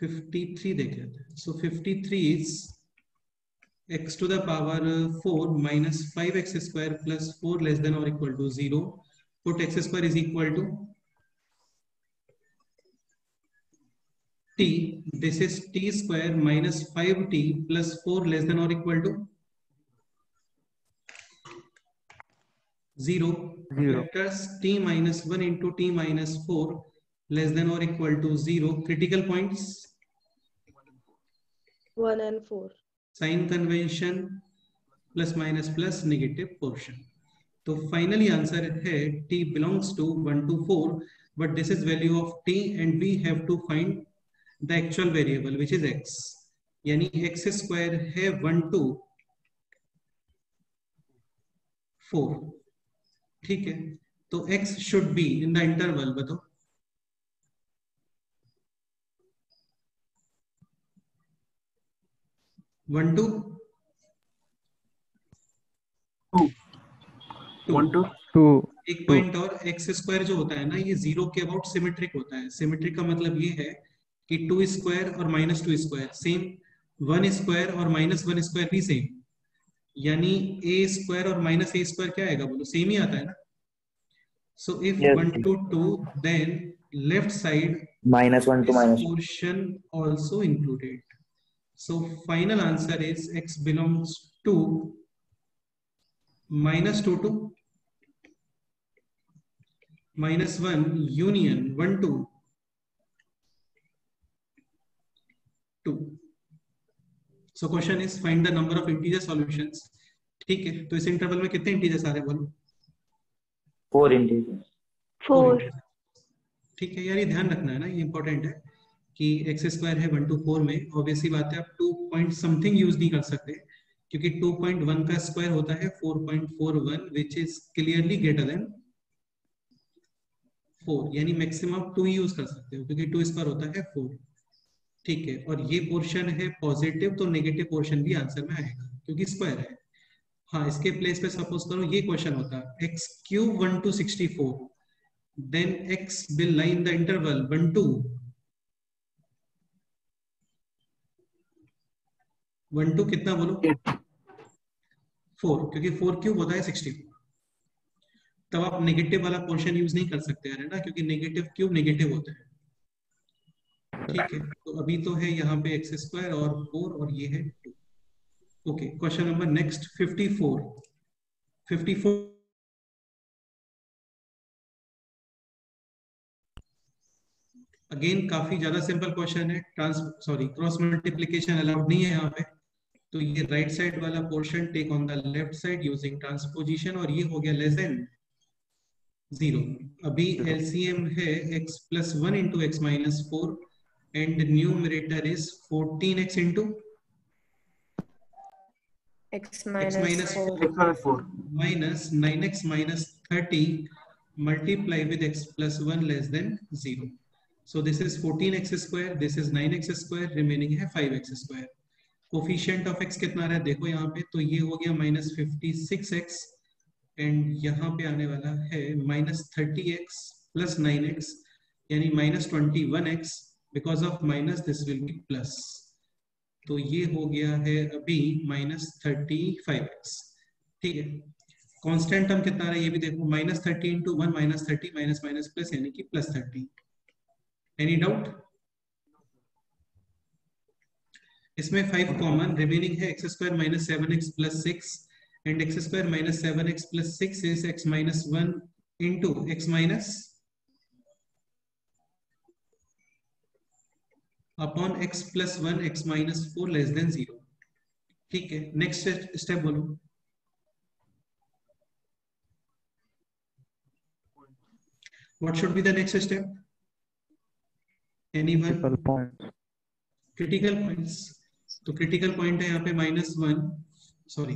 53 देख लेते हैं. So 53 is x to the power 4 minus 5x square plus 4 less than or equal to 0. Put x square is equal to t. This is t square minus 5t plus 4 less than or equal to 0. Factors t minus 1 into t minus 4 less than or equal to 0. Critical points 1 and 4. Sign convention plus minus plus negative portion. तो finally answer है t belongs to 1 to 4, but this is value of t and we have to find the actual variable which is x. यानी x square है 1 to 4. ठीक है, तो x should be in the interval. बताओ 1 to 2. एक point और x square जो होता है ना, ये 0 के अबाउट सिमेट्रिक होता है. सिमेट्रिक का मतलब ये है कि 2 स्क्वायर और माइनस 2 स्क्वायर सेम, 1 स्क्वायर और माइनस 1 स्क्वायर भी सेम. यानी a स्क्वायर और माइनस a स्क्वायर क्या आएगा बोलो, सेम ही आता है ना. So if 1 to 2 then left side -1 to -2 portion also included. So final answer is x belongs to -2 to -1 union 1 to 2. So question is find the number of integer solutions. ठीक है, तो इस इंटरवल में कितने इंटीजर्स आ रहे हैं बोलो? 4 integers. 4. ठीक है यार, ये ध्यान रखना है ना, ये इंपॉर्टेंट है कि एक्स स्क्वायर है 1 to 4 में. ऑब्वियसली बात है, आप 2 पॉइंट समथिंग यूज नहीं कर सकते क्योंकि 2.1 का स्क्वायर होता है 4.41 which is clearly greater than 4. यानी मैक्सिमम आप 2 यूज कर सकते हो क्योंकि 2 स्क्वायर होता है 4. ठीक है, और ये पोर्शन है पॉजिटिव, तो नेगेटिव पोर्शन भी आंसर में आएगा क्योंकि स्क्वायर है. हाँ, इसके प्लेस पे सपोज करो ये क्वेश्चन होता है x cube 1 to 64, then x will lie in the interval 1 to 1 to कितना बोलो 4, क्योंकि 4 क्यूब होता है 64. तब आप नेगेटिव वाला पोर्शन यूज नहीं कर सकते है ना, क्योंकि नेगेटिव क्यूब नेगेटिव होता है. ठीक है, तो अभी तो है यहाँ पे एक्स स्क्वायर और 4 और ये है 2. Okay, question number next 54. Again काफी ज्यादा सिंपल क्वेश्चन है. क्रॉस मल्टीप्लीकेशन अलाउड नहीं है यहाँ पे. तो ये राइट साइड वाला portion take on the left side using transposition, और ये हो गया लेस देन 0. अभी एलसीएम है x plus 1 into x minus 4 and numerator is 14x into X minus 4 minus 9x minus 30 multiply with x plus 1 less than 0. So this is 14x square, this is 9x square, remaining है 5x square. Coefficient of x कितना आ रहा है देखो यहाँ पे, तो ये हो गया -56x एंड यहाँ पे आने वाला है -30x प्लस 9x यानी -21x. Because of minus this will B plus, तो ये हो गया है अभी -35x. ठीक है, कांस्टेंट टर्म कितना आ रहा है ये भी देखो, -30 into 1 -30 माइनस माइनस प्लस यानी कि +30. Any doubt? इसमें 5 कॉमन, रिमेनिंग है x square minus 7x plus 6 and x square minus 7x plus 6 is x minus 1 into x minus upon x plus 1 x minus 4 less than 0. ठीक है, next step बोलो. What should be the next step? Anyone? Critical points. तो critical point है यहाँ पे -1 sorry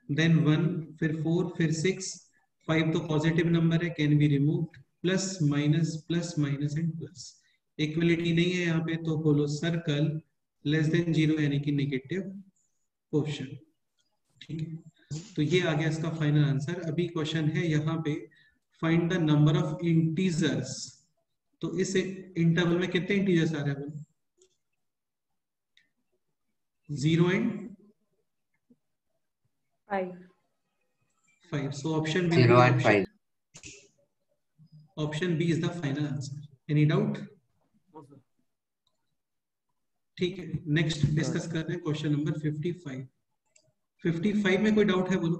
then 1 फिर 4 फिर 6. 5 तो पॉजिटिव नंबर है, can be removed. Plus minus and plus. Equality नहीं है यहाँ पे, तो होलो सर्कल लेस देन 0 यानी कि नेगेटिव पोर्शन. ठीक है, तो ये आ गया इसका फाइनल आंसर. अभी क्वेश्चन है यहाँ पे find the number of integers. तो इस इंटरवल में कितने इंटीजर्स आ रहे हैं? 0 and 5. 5. So option will 0 be and 5. option B is the final answer. Any doubt? ठीक है, नेक्स्ट डिस्कस कर रहे हैं क्वेश्चन नंबर 55. 55 में कोई डाउट है बोलो?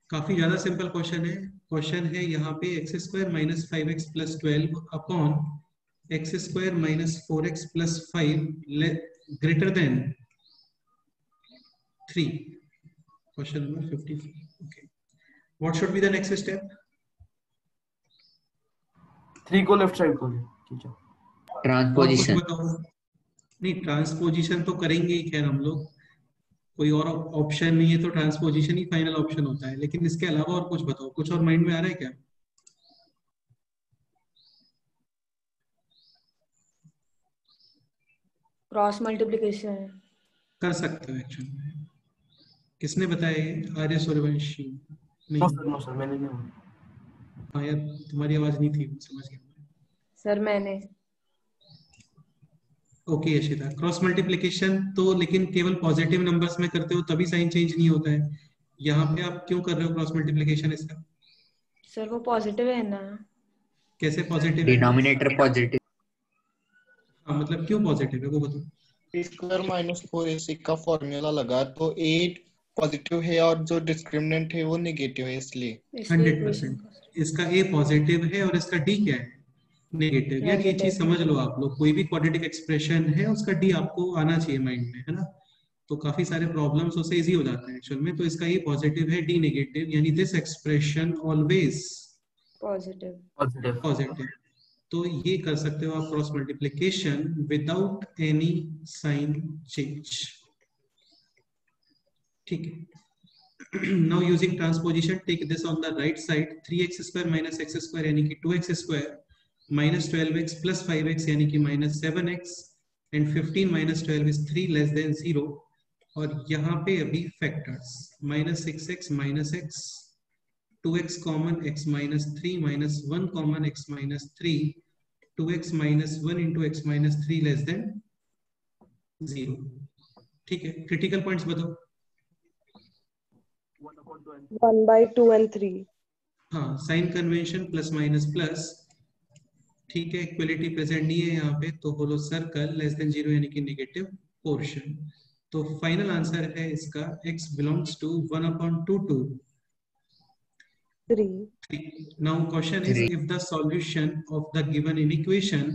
काफी ज्यादा सिंपल क्वेश्चन है. क्वेश्चन है यहाँ पे x square minus 5x plus 12 upon x square minus 4x plus 5 greater than 3. Question number 55. Okay, what should be the next step? 3 को लेफ्ट साइड को ले खींचो. ट्रांसपोजिशन. नहीं, ट्रांसपोजिशन तो करेंगे ही खैर हम लोग, कोई और ऑप्शन नहीं है तो ट्रांसपोजिशन ही फाइनल ऑप्शन होता है. लेकिन इसके अलावा और कुछ बताओ, कुछ और माइंड में आ रहा है क्या? क्रॉस मल्टीप्लिकेशन कर सकते हो एक्चुअली में. किसने बताया ये? आर्य सूर्यवंशी? नो नहीं, सर मैंने नहीं. हाँ यार, तुम्हारी आवाज नहीं थी, समझ गया. सर मैंने. ओके यशिता, क्रॉस मल्टीप्लिकेशन तो लेकिन केवल पॉजिटिव नंबर्स में करते हो तभी साइन चेंज नहीं होता है. यहाँ पे आप क्यों कर रहे हो क्रॉस मल्टीप्लिकेशन इसका? सर वो पॉजिटिव है ना. कैसे पॉजिटिव है? Denominator positive. हाँ, मतलब क्यों पॉजिटिव है वो बताओ. स्क्वायर माइनस 4ac का फॉर्मूला लगा तो 8 पॉजिटिव है और जो डिस्क्रिमिनेंट है वो नेगेटिव है, इसलिए 100% इसका ए पॉजिटिव है और इसका डी क्या है? नेगेटिव. यार ये चीज समझ लो आप लोग, कोई भी क्वाड्रेटिक एक्सप्रेशन है उसका डी आपको आना चाहिए माइंड में, है ना. तो काफी सारे प्रॉब्लम्स उससे इजी हो जाते हैं एक्चुअल में. तो इसका ए पॉजिटिव है, डी नेगेटिव, यानी this expression always positive. Positive. तो ये कर सकते हो आप cross multiplication without any sign change. ठीक है. Now using transposition, take this on the right side. 3x square minus x square यानी कि 2x square minus 12x plus 5x यानी कि minus 7x and 15 minus 12 is 3 less than 0. और यहाँ पे अभी factors minus 6x minus x, 2x common x minus 3 minus 1 common x minus 3, 2x minus 1 into x minus 3 less than 0. ठीक है, critical points बताओ. 1/2 and 3. हाँ, sign convention plus minus plus. ठीक है, इक्वलिटी प्रेजेंट नहीं है यहाँ पे, तो होलो सर्कल लेस देन 0 यानी कि नेगेटिव पोर्शन. तो फाइनल आंसर है इसका x belongs to 1/2 to 3. Now question is, if the solution of the given inequation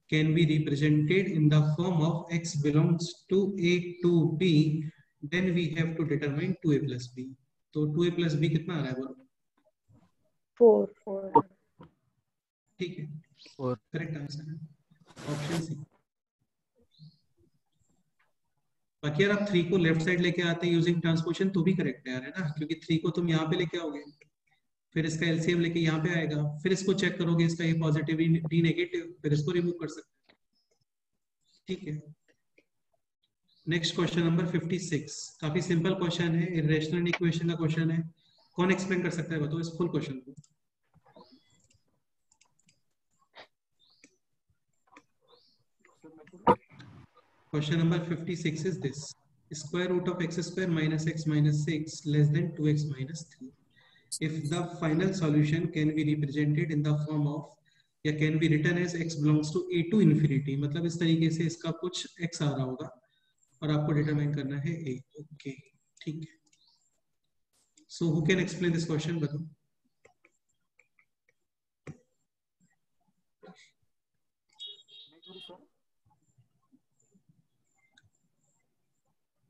can be represented in the form of x belongs to a to b, then we have to determine 2a plus b. तो 2a plus b कितना आ रहा है बोलो? 4. ठीक है, correct answer है option C. बाकी यार आप 3 को लेफ्ट साइड लेके आते हैं यूजिंग ट्रांसपोजिशन तो भी करेक्ट है यार, है ना. क्योंकि 3 को तुम यहाँ पे लेके आओगे, फिर इसका एलसीएम लेके यहाँ पे आएगा, फिर इसको चेक करोगे, इसका ए पॉजिटिव डी नेगेटिव, फिर इसको रिमूव कर सकते हैं. ठीक है. Next question number 56. काफी सिंपल क्वेश्चन है, इरेशनल इक्वेशन का क्वेश्चन है. कौन एक्सप्लेन कर सकता है बताओ इस फुल क्वेश्चन को? Question number 56 is this: square root of x square minus x minus 6 less than 2x minus 3. If the final solution can be represented in the form of, या can be written as x belongs to a to infinity, मतलब इस तरीके से इसका कुछ x आ रहा होगा और आपको डिटरमाइन करना है a. ओके, ठीक है. So who can explain this question? बताओ.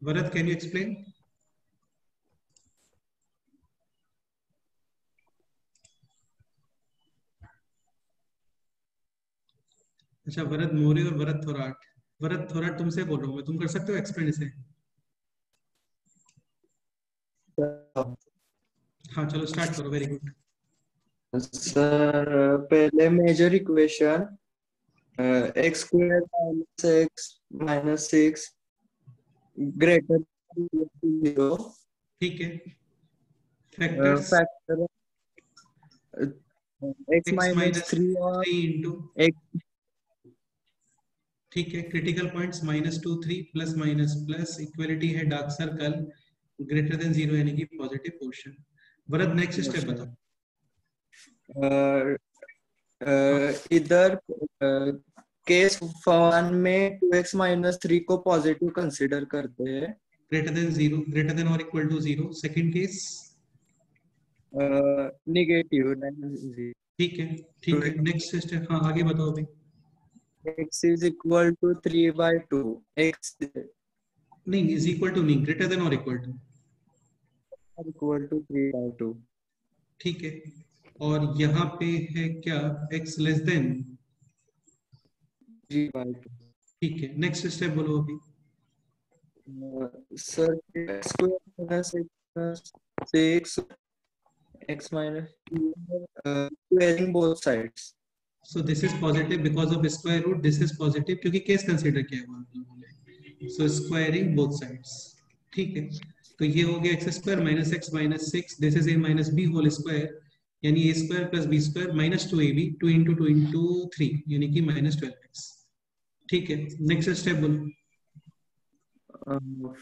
Bharat, can you explain? अच्छा, भरत मोरे और भरत थोराट. भरत थोराट तुमसे बोल रहा हूँ मैं, तुम कर सकते हो एक्सप्लेन इसे? हाँ चलो स्टार्ट करो. Very good sir. पहले major equation x square minus x minus 6 greater 0. ठीक है. फैक्टर्स फैक्टर x माइनस 3 और इंटू x ठीक है, critical points -2 3 plus minus plus, equality है डार्क सर्कल, ग्रेटर देन 0 यानी कि पॉजिटिव पोर्शन। वरद नेक्स्ट स्टेप बताओ। इधर केस 1 में 2x - 3 को पॉजिटिव कंसीडर करते हैं, ग्रेटर देन 0, ग्रेटर देन और equal to 0। Second case negative. ठीक है, ठीक है, नेक्स्ट स्टेप। हाँ आगे बताओ भाई। x is equal to 3/2, x नहीं, इज इक्वल टू नहीं, ग्रेटर देन और इक्वल टू। equal to 3/2। ठीक है, और यहाँ पे है क्या, x लेस देन। 3/2। ठीक है, नेक्स्ट स्टेप बोलो अभी। Sir x² - 6 x minus squaring both sides। So this is positive because of square root, this is positive क्योंकि केस कंसीडर किया हुआ आप लोगों ने। So squaring both sides. ठीक है, तो ये हो गया x² - x - 6, this is a - b whole square, यानी a² + b² -2ab, 2 × 2 × 3 यानी कि -12x। ठीक है, नेक्स्ट स्टेप बोलो।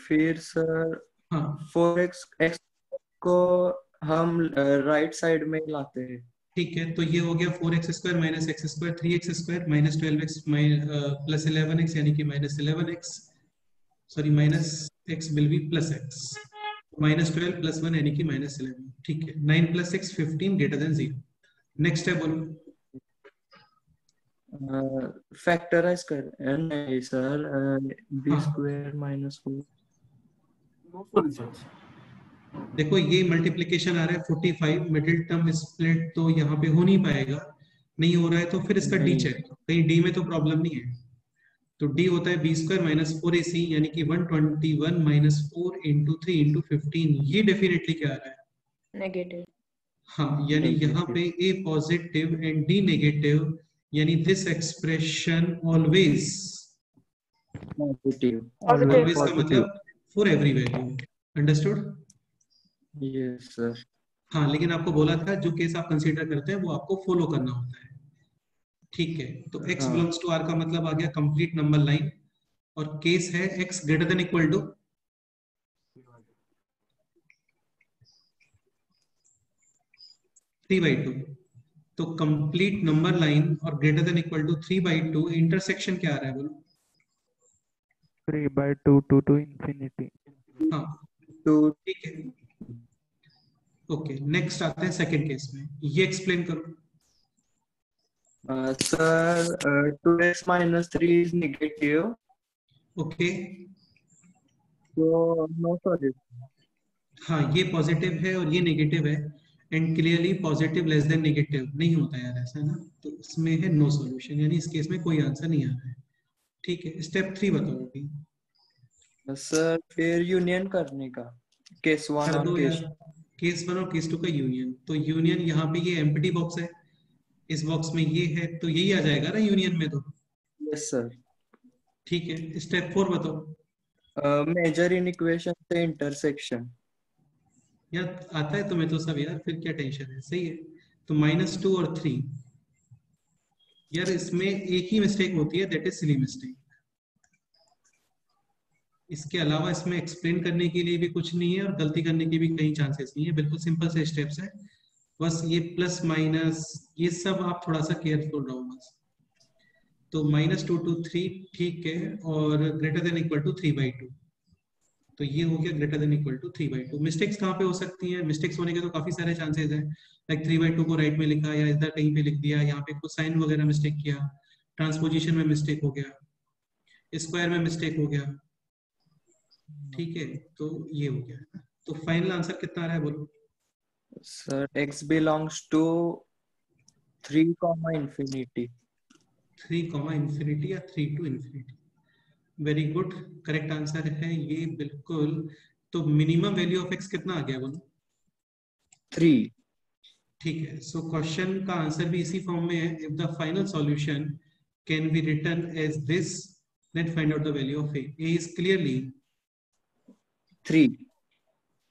फिर सर हाँ 4x x को हम राइट साइड में लाते हैं। ठीक है, तो ये हो गया 4x² - x² 3x² -12x + 11x यानी कि -11x, sorry -x will be +x, -12 + 1 यानी कि -11। ठीक है, 9 + 6 15 ग्रेटर देन 0। नेक्स्ट है बोलो। फैक्टराइज कर नहीं सर, b² - 4। No solutions. देखो ये मल्टीप्लिकेशन आ रहा है 45, मिडिल टर्म स्प्लिट तो यहाँ पे हो नहीं पाएगा, नहीं हो रहा है तो फिर इसका डी नहीं। चेक करो, कहीं डी में तो प्रॉब्लम नहीं है। तो डी होता है b² - 4ac यानी कि 121 - 4 × 3 × 15। ये डेफिनेटली क्या आ रहा है, नेगेटिव। हाँ, यानी यहाँ पे a positive and d negative, यानी this expression always, positive. Always का मतलब for every value. Understood? Yes sir. हाँ, लेकिन आपको बोला था जो केस आप कंसीडर करते हैं वो आपको फॉलो करना होता है। ठीक है, तो x हाँ। बिलोंग्स टू r का मतलब आ गया कंप्लीट नंबर लाइन, और केस है x greater than equal to 3/2। तो कंप्लीट नंबर लाइन और greater than equal to 3/2, intersection क्या आ रहा है बोलो। 3/2 to infinity। हाँ तो ठीक है, ओके, नेक्स्ट आते हैं सेकंड केस में, ये एक्सप्लेन करो। Sir 2x - 3 is negative, okay, so no solution। हाँ ये पॉजिटिव है और ये नेगेटिव है, and clearly positive less than negative नहीं होता यार ऐसा ना, तो इसमें है नो सॉल्यूशन, यानी इस केस में कोई आंसर नहीं आ रहा है। ठीक है, स्टेप 3 बताओ अभी। सर फिर यूनियन करने का, केस 1 कर और दो केस यार, केस 1 और केस 2 का यूनियन। तो यूनियन यहाँ पे ये एम्प्टी बॉक्स है, इस बॉक्स में ये है, तो यही आ जाएगा ना यूनियन में तो। Yes sir. ठीक है, स्टेप 4 बताओ। मेजर इन इक्वेशन से इंटरसेक्शन। यार आता है तुम्हें तो सब यार, फिर क्या टेंशन है, सही है। तो -2 और 3, यार इसमें एक ही मिस्टेक होती है, दैट इज सिली मिस्टेक। इसके अलावा इसमें एक्सप्लेन करने के लिए भी कुछ नहीं है और गलती करने के भी कई चांसेस नहीं है, बिल्कुल सिंपल से स्टेप्स है। बस ये प्लस माइनस ये सब आप थोड़ा सा केयरफुल रहो बस। तो -2 to 3 ठीक है, और ग्रेटर देन इक्वल टू 3/2, तो ये हो गया greater than equal to 3/2। Mistakes कहाँ पे हो सकती हैं, मिस्टेक्स होने के तो काफी सारे चांसेस हैं, लाइक 3/2 को राइट में लिखा या इधर कहीं पे लिख दिया, यहाँ पे कुछ साइन वगैरह मिस्टेक किया, ट्रांसपोजिशन में मिस्टेक हो गया, स्क्वायर में मिस्टेक हो गया। ठीक है, तो ये हो गया। तो फाइनल आंसर कितना आ रहा है बोलो। Sir x belongs to 3, infinity। 3, infinity या 3 to infinity। Very good, correct answer है ये बिल्कुल। तो मिनिमम वैल्यू ऑफ x कितना आ गया बोलो। 3। ठीक है, सो क्वेश्चन का आंसर भी इसी फॉर्म में है, if the final solution can be written as this, let find out the value of a is clearly 3।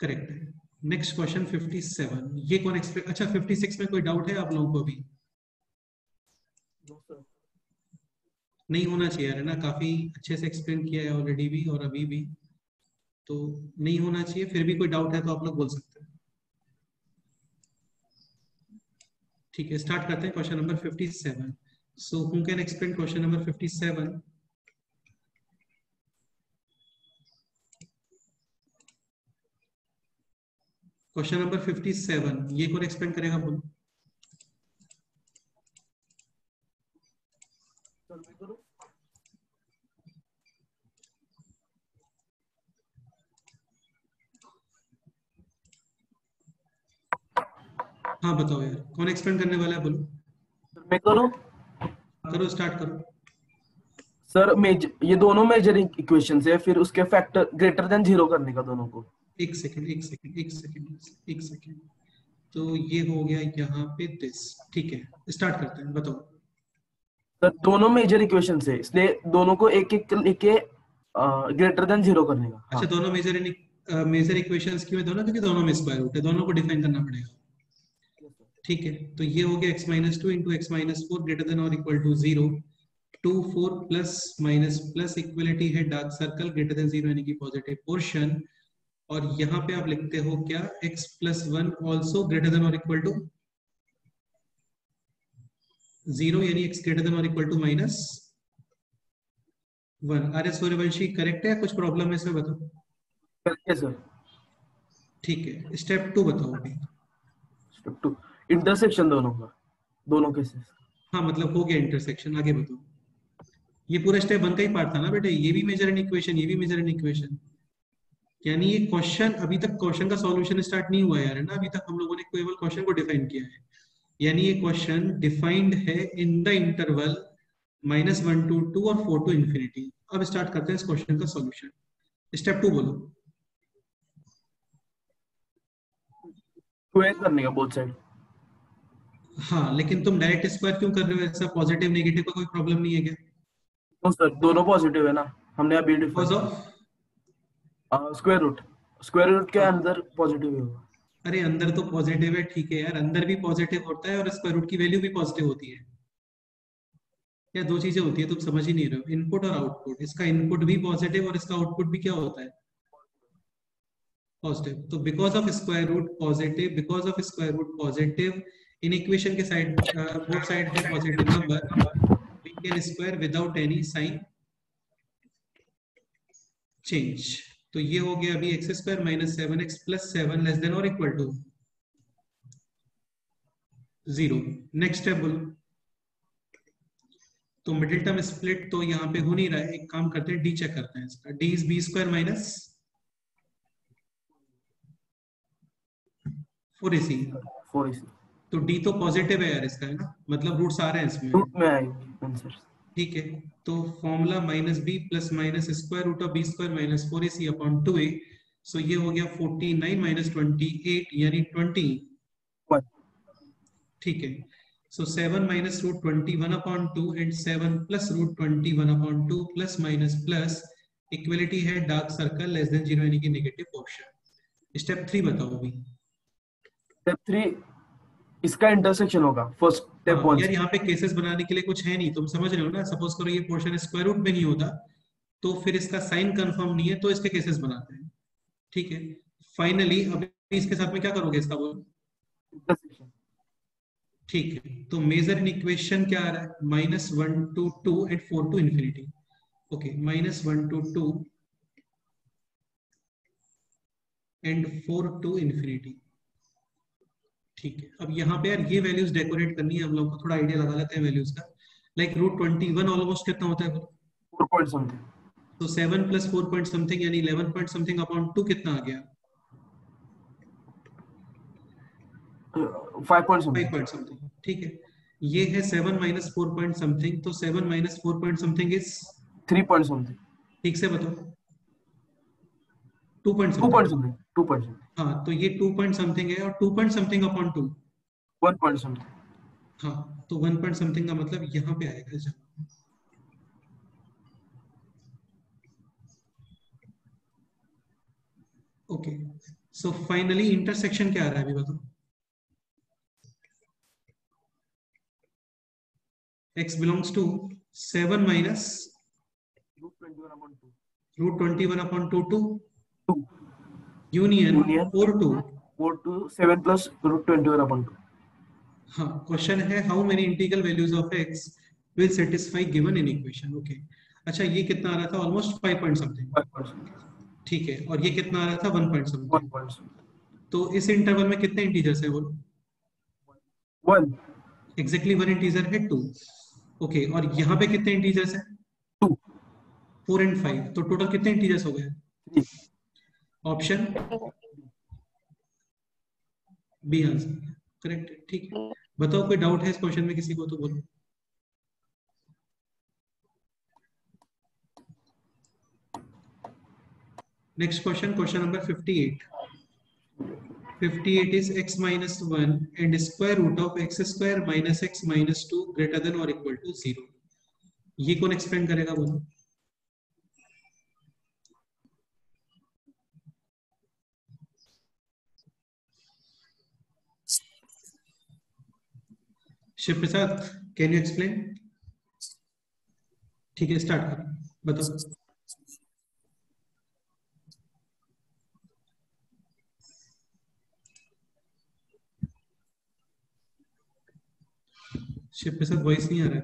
Correct है। नेक्स्ट क्वेश्चन 57, ये कौन एक्सप्लेन, अच्छा 56 में कोई डाउट है आप लोगों को भी। नहीं होना चाहिए यार, है ना, काफी अच्छे से एक्सप्लेन किया है ऑलरेडी भी और अभी भी, तो नहीं होना चाहिए। फिर भी कोई डाउट है तो आप लोग बोल सकते हैं। ठीक है, स्टार्ट करते हैं question number 57। So who can explain question number 57? Question number 57 ये कौन एक्सप्लेन करेगा बोलो? हाँ बताओ यार, कौन एक्सप्लेन करने वाला है बोलो? मैं करूं? करो, स्टार्ट करो। सर ये दोनों मेजर इक्वेशंस है, फिर उसके फैक्टर ग्रेटर देन 0 करने का दोनों को। एक सेकेंड, एक सेकेंड, एक सेकेंड, एक सेकेंड। तो ये हो गया यहाँ पे दिस। ठीक है, स्टार्ट करते हैं, बताओ। सर दोनों मेजर इक्वेशंस है, इसलिए दोनों को एक एक लेके ग्रेटर देन 0 करने का। अच्छा, दोनों मेजर इक्वेशंस क्यों है दोनों? क्योंकि दोनों में स्क्वायर रूट है, दोनों को डिफाइन करना पड़ेगा। ठीक है, तो ये हो गया x minus two into x minus four greater than और equal to 0। 2 4 plus minus plus equality है डार्क सर्कल ग्रेटर देन 0 यानी कि पॉजिटिव पोर्शन। और यहाँ पे आप लिखते हो क्या, x plus one also greater than और इक्वल टू 0 यानी x ग्रेटर देन और इक्वल टू माइनस 1। अरे सूर्यवंशी करेक्ट है, कुछ प्रॉब्लम है इसमें बताओ? करके सर। ठीक है, स्टेप 2 बताओ अभी। स्टेप 2 इंटरसेक्शन दोनों का, दोनों केसेस। हाँ मतलब हो गया इंटरसेक्शन, आगे बताओ। ये पूरा स्टेप 1 का ही पार्ट था ना बेटे, ये भी मेजर एंड इक्वेशन, ये भी मेजर एंड इक्वेशन। यानी ये क्वेश्चन, अभी तक क्वेश्चन का सॉल्यूशन स्टार्ट नहीं हुआ यार, है ना, अभी तक हम लोगों ने केवल क्वेश्चन को डिफाइन किया है। यानी ये क्वेश्चन डिफाइंड है इन द इंटरवल -1 to 2 और 4 to इंफिनिटी। अब स्टार्ट करते हैं इस क्वेश्चन का सॉल्यूशन। स्टेप 2 बोलो। स्क्वायर करने का बोथ साइड। हाँ, लेकिन तुम डायरेक्ट स्क्वायर क्यों कर रहे हो? ऐसा पॉजिटिव नेगेटिव का कोई प्रॉब्लम नहीं है क्या? तो सर दोनों पॉजिटिव है ना, हमने अभी because define of square root के अंदर पॉजिटिव होगा। अरे अंदर तो पॉजिटिव है, ठीक है यार, अंदर भी पॉजिटिव होता है और स्क्वायर रूट की वैल्यू भी पॉजिटिव होती है। या दो चीजें होती है, तुम समझ ही नहीं रहे हो, इनपुट और आउटपुट। इसका इनपुट भी पॉजिटिव और इसका आउटपुट भी क्या होता है? पॉजिटिव। तो because of square root positive, because of square root positive, in equation के साइड बोथ साइड है positive number, we can square without any sign change. तो ये हो गया अभी X square minus 7x plus 7 less than और equal to 0। Next step बोलो। तो मिडिल टर्म स्प्लिट तो यहाँ पे हो नहीं रहा है, एक काम करते हैं, डी चेक करते हैं इसका। D is B square minus 4ac। तो डी तो पॉजिटिव है यार इसका, है ना, मतलब रूट्स आ रहे हैं इसमें। रूट में आएंगे आंसर। ठीक है, तो formula minus B plus minus square root of B square minus 4ac upon 2a। So ये हो गया 49 माइनस 28 यानी 20। ठीक है, so 7 minus root 21 upon 2 and 7 plus root 21 upon 2 plus minus plus equality है डार्क सर्कल लेस देन 0 यानी कि negative portion. Step 3 बताओ अभी। स्टेप 3 इसका इंटरसेक्शन होगा फर्स्ट स्टेप 1 यार यहाँ पे केसेस बनाने के लिए कुछ है नहीं, तुम समझ रहे हो ना। सपोज करो ये पोर्शन स्क्वायर रूट में नहीं होता तो फिर इसका साइन कंफर्म नहीं है, तो इसके केसेस बनाते हैं। ठीक है, फाइनली अब इसके साथ में क्या करोगे इसका बोलो? इंटरसेक्शन। ठीक है, तो मेजर इन इक्वेशन क्या आ रहा है? -1 to 2 and 4 to infinity. Okay, -1 to 2 and 4 to infinity. ठीक है, अब यहाँ पे यार ये वैल्यूज डेकोरेट करनी है हम लोग को, थोड़ा आइडिया लगा लेते हैं वैल्यूज का। लाइक रूट 21 ऑलमोस्ट कितना होता है? 4 पॉइंट समथिंग। तो 7 प्लस 4 पॉइंट समथिंग यानी 11 पॉइंट समथिंग अपॉन 2 कितना आ गया? 5 पॉइंट समथिंग। ठीक है, ये है 7 माइनस 4 पॉइंट समथिंग, तो 7 minus 4 point something is 3 point something. ठीक से बताओ। 2 point 2 point something. 2 point something. हाँ, तो ये 2 पॉइंट समथिंग है, और 2 point something upon 2 1 point something. हाँ, तो 1 पॉइंट समथिंग का मतलब यहाँ पे आएगा जब। ओके, सो फाइनली इंटरसेक्शन क्या आ रहा है अभी बताओ? x belongs to 7 minus root 21 upon 2 2 union 4 2 4 to 7 plus root 21 upon 2. हाँ, क्वेश्चन है how many integral values of x will satisfy given in equation. Okay, अच्छा ये कितना आ रहा था? Almost 5 point something. ठीक है, और ये कितना आ रहा था? 1 पॉइंट समथिंग. तो इस इंटरवल में कितने इंटीजर्स है? बोलो. 1. एग्जैक्टली 1 इंटीजर है 2. ओके, और यहाँ पे कितने इंटीजर्स है? 2. 4 एंड 5. तो टोटल कितने इंटीजर्स हो गए? 3. ऑप्शन बी आंसर करेक्ट है. ठीक है, बताओ कोई डाउट है इस क्वेश्चन में किसी को? तो बोलो. Next question, question number 58. 58 is x minus 1 and square root of x square minus x minus 2 greater than or equal to 0. ये कौन एक्सप्लेन करेगा? बोलो. शिव प्रसाद, कैन यू एक्सप्लेन? ठीक है, स्टार्ट करो, बताओ. शिव प्रसाद वॉइस नहीं आ रहा है.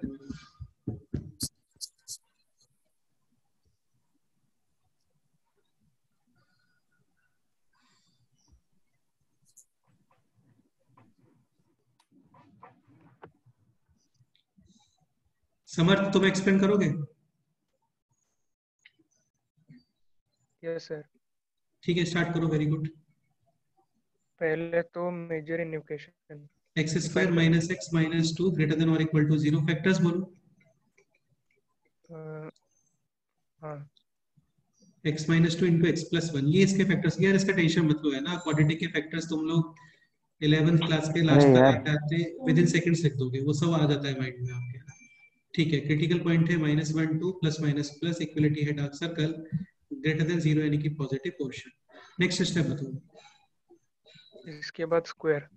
समर्थ, तुम एक्सप्लेन करोगे? Yes sir. ठीक है, स्टार्ट करो. Very good. पहले तो major inequation x square minus x minus 2 greater than और इक्वल टू 0. फैक्टर्स बोलो. हाँ, x minus 2 into x plus 1. ये इसके फैक्टर्स. यार इसका टेंशन मत लो, है ना. क्वाड्रेटिक के फैक्टर्स तुम लोग 11th क्लास के लास्ट तक आते आते विद इन सेकंड्स लिख दोगे, वो सब आ जाता है माइंड में आपके. ठीक है, क्रिटिकल पॉइंट है -1 2 प्लस माइनस प्लस, इक्वलिटी है डार्क सर्कल, ग्रेटर देन 0 यानी कि पॉजिटिव पोर्शन. नेक्स्ट स्टेप बताओ. इसके बाद स्क्वायर.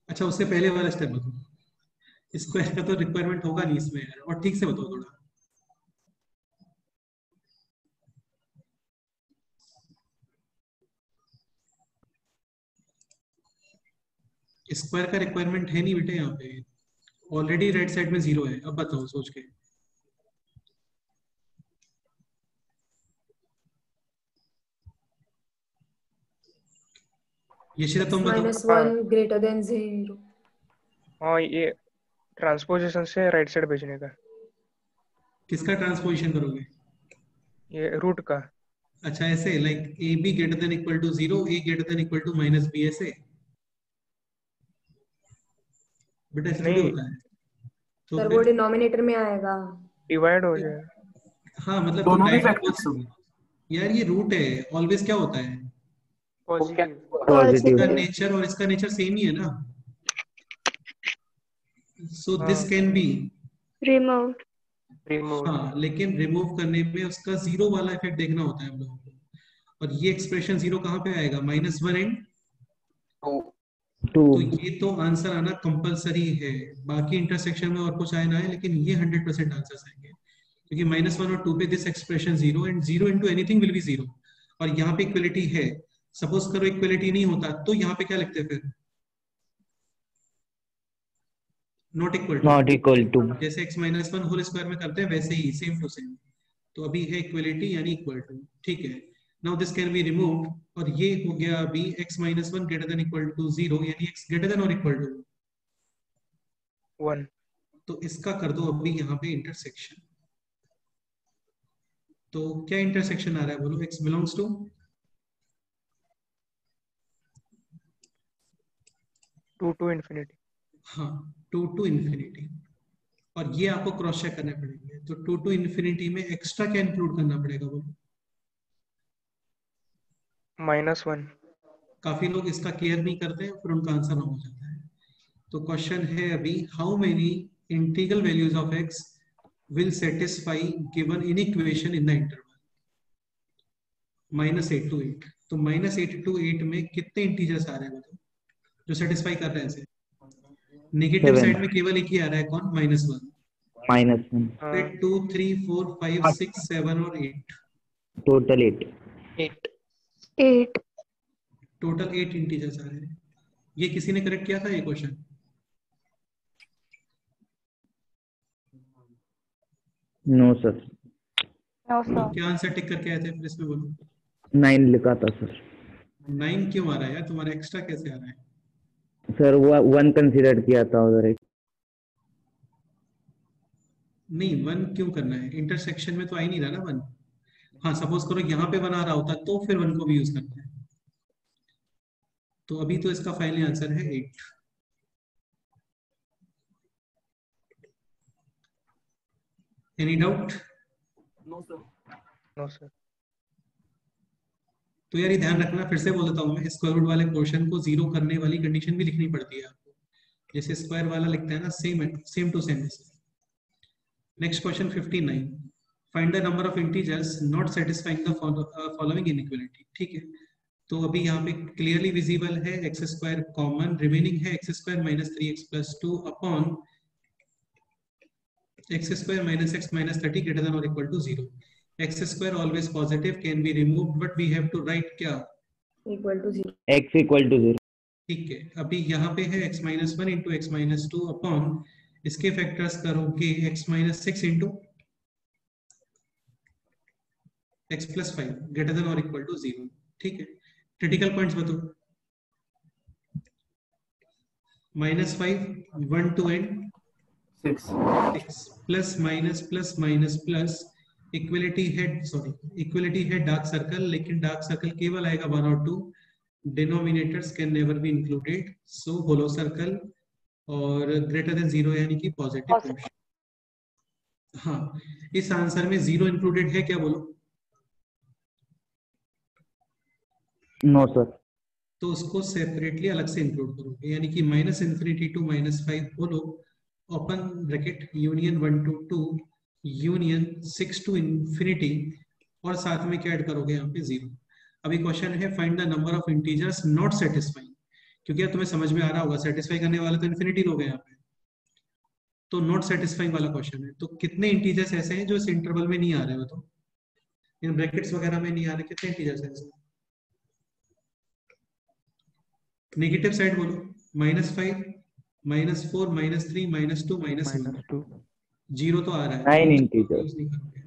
अच्छा, उससे पहले वाला स्टेप बताओ. स्क्वायर का तो रिक्वायरमेंट होगा नहीं इसमें यार, और ठीक से बताओ थोड़ा. स्क्वायर का रिक्वायरमेंट है नहीं बेटे, यहाँ पे ऑलरेडी राइट साइड में 0 है. अब बताओ सोच के. ये तुम बताओ. -1 greater than 0. हाँ, ये ट्रांसपोजिशन से राइट साइड भेजने का. किसका ट्रांसपोजिशन करोगे? ये रूट का. अच्छा, ऐसे like a b greater than equal to 0, a greater than equal to minus b, ऐसे बेटा ऐसे थोड़ी होता है. तो सर वो डिनोमिनेटर में आएगा, डिवाइड हो जाए. हाँ, मतलब दोनों भी फैक्टर्स होंगे यार. ये रूट है, ऑलवेज क्या होता है? पॉजिटिव. इसका नेचर और इसका नेचर सेम ही है ना. So this can be removed. हाँ, लेकिन रिमूव करने में उसका 0 वाला इफेक्ट देखना होता है हम लोगों को. और ये एक्सप्रेशन 0 कहाँ पे आएगा? -1 एंड 2. तो ये तो आंसर आना कंपलसरी है. बाकी इंटरसेक्शन में और कुछ आए ना है, लेकिन ये 100% आंसर आएंगे, क्योंकि -1 और 2 पे this expression 0 and 0 into anything will be 0. और यहाँ पे इक्वलिटी है. सपोज करो इक्वलिटी नहीं होता तो यहाँ पे क्या लिखते फिर? Not equal to. जैसे x माइनस 1 होल स्क्वायर में करते हैं वैसे ही सेम टू सेम. तो अभी है इक्वलिटी यानी इक्वल टू. ठीक है, now this can be removed. और ये हो गया अभी x minus 1 greater than equal to 0 यानी x ग्रेटर देन और इक्वल टू 1. तो इसका कर दो अभी यहाँ पे इंटरसेक्शन. तो क्या इंटरसेक्शन आ रहा है? बोलो. x belongs to 2 to infinity. हाँ, 2 to infinity. और ये आपको क्रॉस चेक करने पड़ेंगे. तो 2 to infinity में एक्स्ट्रा क्या इंक्लूड करना पड़ेगा? बोलो. -1. काफी लोग इसका केयर नहीं करते, फिर उनका आंसर रॉन्ग हो जाता है. तो क्वेश्चन है अभी how many integral values of x will satisfy given in equation in the interval -8 to 8. तो -8 to 8 में कितने इंटीजर्स आ रहे हैं बताओ जो सेटिस्फाई कर रहे हैं इसे? नेगेटिव 7 साइड में केवल एक ही आ रहा है, कौन? -1। -1 फिर 2 3 4 5 6 7 और 8, टोटल 8 8 8 टोटल 8 इंटीजर्स आ रहे हैं। ये किसी ने करेक्ट किया था ये क्वेश्चन? नो सर नो तो सर क्या आंसर टिक करके आए थे फिर इसमें, बोलो। 9 लिखा था सर 9 क्यों आ रहा है यार तुम्हारा? एक्स्ट्रा कैसे आ रहा है? सर वो 1 कंसीडर किया था उधर एक नहीं, 1 क्यों करना है? इंटरसेक्शन में तो आ ही नहीं रहा ना 1। हाँ, सपोज करो यहाँ पे 1 आ रहा होता तो फिर 1 को भी यूज करते हैं। तो अभी तो इसका फाइनल आंसर है 8। Any doubt? No sir. No sir. तो यार ये ध्यान रखना, फिर से बोल देता हूँ मैं, स्क्वायर रूट वाले क्वेश्चन को जीरो करने वाली कंडीशन भी लिखनी पड़ती है आपको, जैसे स्क्वायर वाला लिखता है ना, same to same. Next question 59, find the number of integers not satisfying the following inequality. ठीक है, तो अभी यहाँ पे क्लियरली विजिबल है एक्स स्क्वायर कॉमन, रिमेनिंग है x square minus 3x plus 2 upon x square minus x minus 30 greater than और equal to 0। X square always positive, can be removed, but we have to write क्या? Equal to 0। x equal to 0 ठीक है, अभी यहाँ पे है x minus 1 into x minus 2 upon, इसके factors करोगे x minus 6 into x plus 5 greater than और इक्वल टू 0। ठीक है, क्रिटिकल पॉइंट्स बताओ। -5 1 to n 6 plus minus plus equality है डार्क सर्कल, लेकिन डार्क सर्कल केवल आएगा 1 और 2, denominators can never be included, so hollow circle और ग्रेटर देन 0 यानी कि पॉजिटिव पोर्शन। हाँ, इस आंसर में 0 इंक्लूडेड है क्या, बोलो? नो सर तो उसको सेपरेटली अलग से इंक्लूड करोगे, यानी कि -∞ to -5 बोलो open bracket union 1 to 2 union 6 to infinity, और साथ में क्या ऐड करोगे यहाँ पे 0। अभी क्वेश्चन है find the number of integers not satisfying, क्योंकि तुम्हें समझ में आ रहा होगा सेटिस्फाई करने वाला तो इंफिनिटी लोगे यहाँ पे, तो नॉट सेटिस्फाइंग वाला क्वेश्चन है। तो कितने इंटीजर्स ऐसे हैं जो इस इंटरवल में नहीं आ रहे हो, तो इन ब्रैकेट्स वगैरह में नहीं आ रहे, कितने इंटीजर्स ऐसे? नेगेटिव साइड बोलो, -5 -4 -3 -2 -1, -2 जीरो तो आ रहा है, 9 यूज इंटीजर्स नहीं करोगे।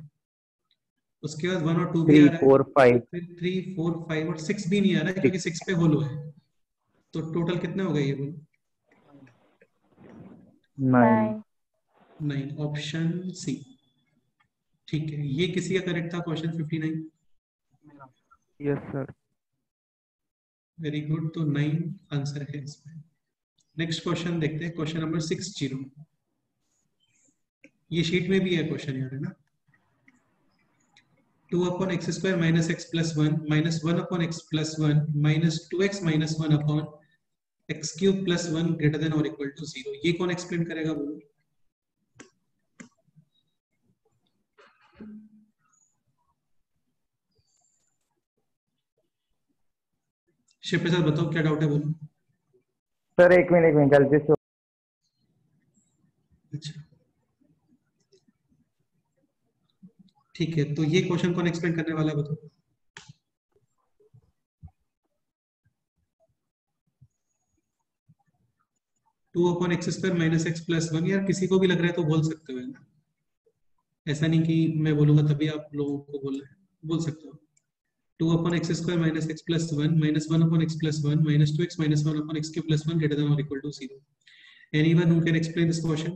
उसके बाद 1 और 2 भी 3 आ रहा है, 4 5 फिर 3 4 5 और 6 भी नहीं आ रहा है क्योंकि 6 पे होलो है। तो टोटल कितना हो गया ये बोलो? 9 9, ऑप्शन सी। ठीक है, ये किसी का करेक्ट था question 59? Yes sir very good, तो 9 आंसर है इसमें। नेक्स्ट क्वेश्चन देखते हैं, क्वेश्चन नंबर 60। ये शीट में भी है क्वेश्चन यार, है ना। 2 upon x square minus x plus 1 minus 1 upon x plus 1 minus 2x minus 1 upon x cube plus 1 greater than और इक्वल टू 0। ये कौन एक्सप्लेन करेगा, बोलो? शिव प्रसाद बताओ क्या डाउट है, बोलो। सर एक मिनट गलती से अच्छा, ठीक है, तो ये क्वेश्चन कौन एक्सप्लेन करने वाला है, बताओ। Two upon x square minus x plus 1, यार किसी को भी लग रहा है तो बोल सकते हो, है ना। ऐसा नहीं कि मैं बोलूंगा तभी आप लोगों को बोल सकते हो। 2 upon x square minus x plus 1 minus 1 upon x plus 1 minus 2x minus 1 upon x cube plus 1 greater than or equal to 0. Anyone who can explain this question?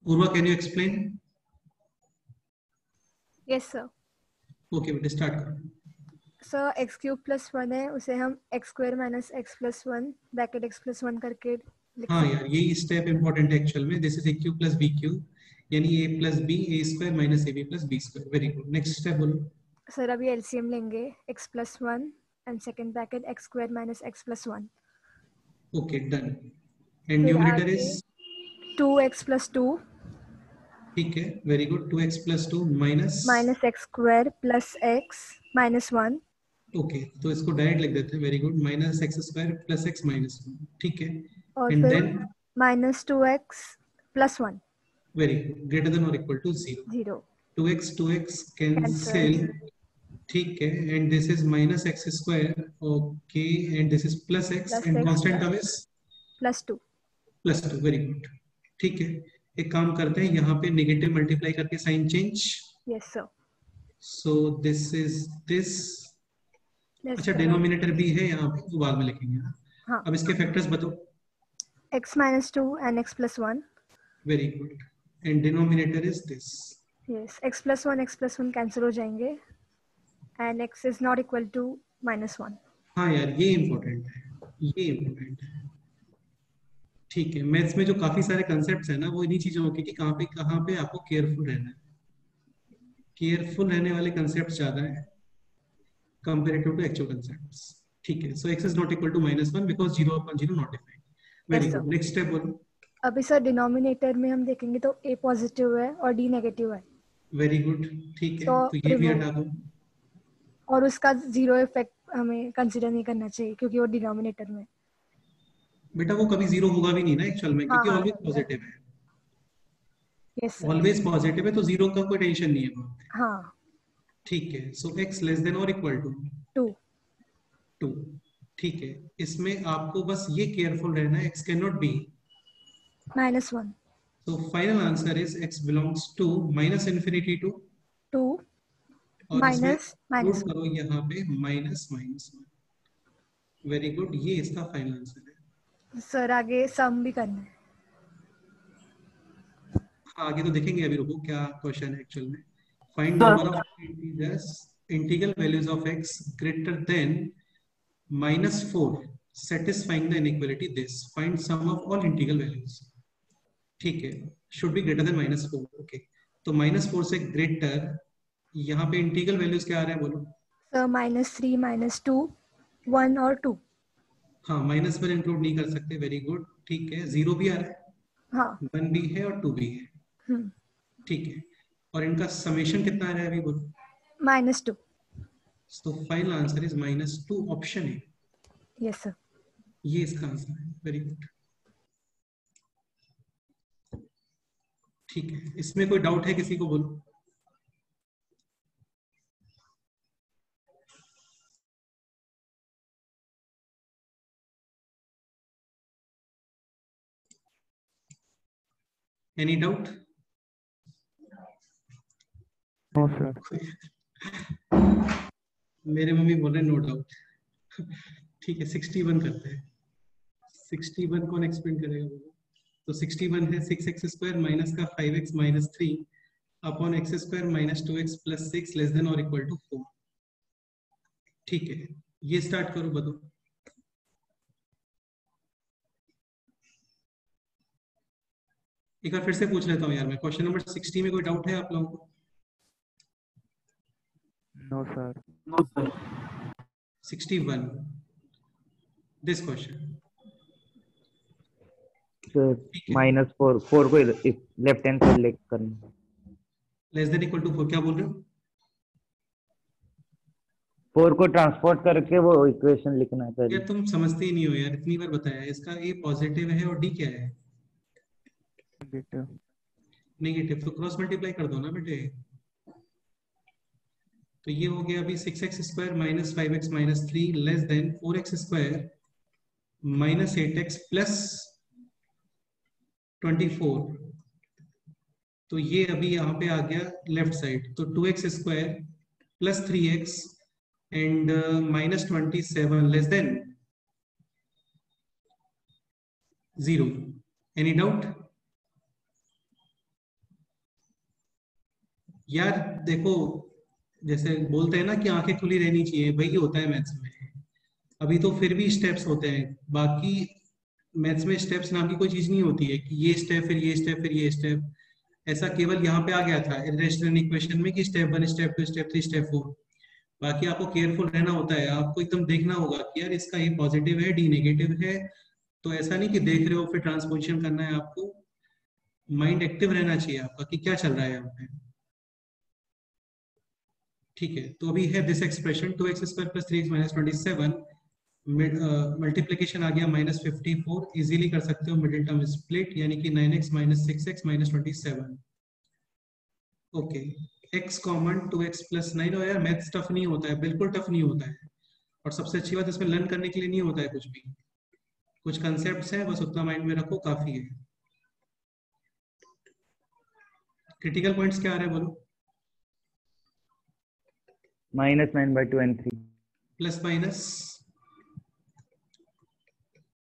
Purva, can you explain? Yes sir. Okay, बेटे start करो। Sir x cube plus 1 है, उसे हम x square minus x plus 1 bracket x plus 1 करके लिख हाँ सकते यार, यही स्टेप इंपॉर्टेंट है एक्चुअल में। This is a cube plus b cube, यानी a plus b a square minus a b plus b square. Very good, next step बोलो। सर अभी एलसीएम लेंगे, x plus 1 and second bracket x square minus x plus 1 okay done. And फिर numerator आगे is 2x plus 2 ठीक है, very good. 2x plus 2 minus minus x square plus x minus 1 okay, तो इसको direct लिख देते हैं, very good. Minus x square plus x minus 1, ठीक है। और एंड फिर then minus 2x plus 1 very good, greater than और equal to 0। 0 2x cancel, cancel ठीक है। And this is minus x square, okay. And this is plus x plus and x constant term is plus 2 plus 2, very good, ठीक है। एक काम करते हैं, यहाँ पे नेगेटिव मल्टीप्लाई करके sign change. yes sir so this is this. less अच्छा, than डिनोमिनेटर भी है यहाँ पे, तो बाद में लिखेंगे ना। हाँ अब इसके फैक्टर्स बताओ। x minus 2 and x plus 1 very good. And denominator is this. yes x plus 1 cancel हो जाएंगे and x is not equal to minus 1 हाँ यार, ये इम्पोर्टेंट है, ये इम्पोर्टेंट है, ठीक है। मैथ्स में जो काफी सारे कंसेप्ट्स हैं ना, वो इन्हीं चीजों के कि कहाँ पे आपको केयरफुल रहना है। केयरफुल रहने वाले कंसेप्ट्स ज्यादा है कंपेरेटिव टू एक्चुअल कंसेप्ट्स, ठीक है। So x is not equal to -1 because 0/0 not defined. Very Yes, sir. Good, next step बोलो। अभी सर डिनोमिनेटर में हम देखेंगे तो a पॉजिटिव है और d नेगेटिव है वेरी गुड, ठीक है। तो तो ये भी remove- हटा दो। और उसका जीरो इफेक्ट हमें कंसीडर नहीं करना चाहिए क्योंकि वो डिनोमिनेटर में बेटा वो कभी 0 होगा भी नहीं ना एक्चुअल में, क्योंकि हाँ, हाँ। ऑलवेज पॉजिटिव है, यस सर ऑलवेज पॉजिटिव है, तो 0 का कोई टेंशन नहीं है वहाँ पे, हाँ ठीक है। सो x लेस देन और इक्वल टू 2 2, ठीक है। इसमें आपको बस ये केयरफुल रहना है, x can not be. -1 So final answer is x belongs to -∞ to 2 और इसमें minus करो यहाँ पे -1। वेरी गुड, ये इसका फाइनल आंसर है। सर आगे सम भी करना है आगे तो देखेंगे, अभी रुको क्या क्वेश्चन है एक्चुअल में। Find Sir. Number of integers integral values of x greater then -4 satisfying the inequality this. Find sum of all integral values, ठीक है। Should be greater then -4, okay. तो -4 से ग्रेटर, यहाँ पे इंटीग्रल वैल्यूज क्या आ रहे हैं बोलो। सर -3 -2 1 और 2 हाँ, -1 इंक्लूड नहीं कर सकते, वेरी गुड, ठीक है। 0 भी आ रहा है, हाँ 1 भी है और 2 भी है, हम्म ठीक है। और इनका समेशन कितना आ रहा है अभी बोलो। -2 तो फाइनल आंसर इज -2, ऑप्शन है, यस सर ये इसका आंसर है, वेरी गुड, ठीक है। इसमें कोई डाउट है किसी को, बोलो। Any doubt? No sir. मेरे मम्मी बोल रहे नो डाउट, ठीक है। 61 करते हैं। 61 कौन एक्सप्लेन करेगा बोलो। तो 61 है 6x² माइनस का 5x minus 3 upon x² minus 2x plus 6 less than और इक्वल टू 4, ठीक है। ये स्टार्ट करो, बताओ। एक बार फिर से पूछ लेता हूँ यार मैं, क्वेश्चन नंबर 60 में कोई डाउट है आप लोगों को? No sir. No sir 61 this question, sir ठीक है। -4 को लेफ्ट हैंड साइड लेके करना। लेस देन इक्वल टू 4 क्या बोल रहे हो? 4 को ट्रांसपोर्ट करके वो इक्वेशन लिखना है सर। यार तुम समझते ही नहीं हो यार, इतनी बार बताया है। इसका a पॉजिटिव है और d क्या है, नेगेटिव, तो क्रॉस मल्टीप्लाई कर दो ना बेटे। तो ये हो गया अभी 6x² minus 5x minus 3 less than 4x² minus 8x plus 24। तो ये अभी यहाँ पे आ गया लेफ्ट साइड, तो 2x² plus 3x and minus 27 less than 0। Any doubt? यार देखो, जैसे बोलते हैं ना कि आंखें खुली रहनी चाहिए, वही होता है मैथ्स में। अभी तो फिर भी स्टेप्स होते हैं, बाकी मैथ्स में स्टेप्स नाम की कोई चीज नहीं होती है कि ये स्टेप फिर ये स्टेप फिर ये स्टेप। ऐसा केवल यहाँ पे आ गया था इरेशनल इक्वेशन में कि स्टेप 1 स्टेप 2 स्टेप 3 स्टेप 4। बाकी आपको केयरफुल रहना होता है, आपको एकदम देखना होगा कि यार इसका ये पॉजिटिव है, डी नेगेटिव है, तो ऐसा नहीं कि देख रहे हो फिर ट्रांसपोजिशन करना है, आपको माइंड एक्टिव रहना चाहिए आपका कि क्या चल रहा है यहाँ पे। ठीक है, तो अभी है this expression 2x² + 3x - 27, multiplication आ गया -54, इजीली कर सकते हो मिडिल टर्म स्प्लिट, यानी कि 9x - 6x - 27। Okay, x common 2x + 9। हो यार, मैथ्स टफ नहीं होता है, बिल्कुल टफ नहीं होता है, और सबसे अच्छी बात इसमें लर्न करने के लिए नहीं होता है कुछ भी, कुछ कंसेप्ट्स हैं बस उतना माइंड में रखो, काफी है। क्रिटिकल पॉइंट्स क्या आ रहे हैं बोलो? -9/2 and 3 plus minus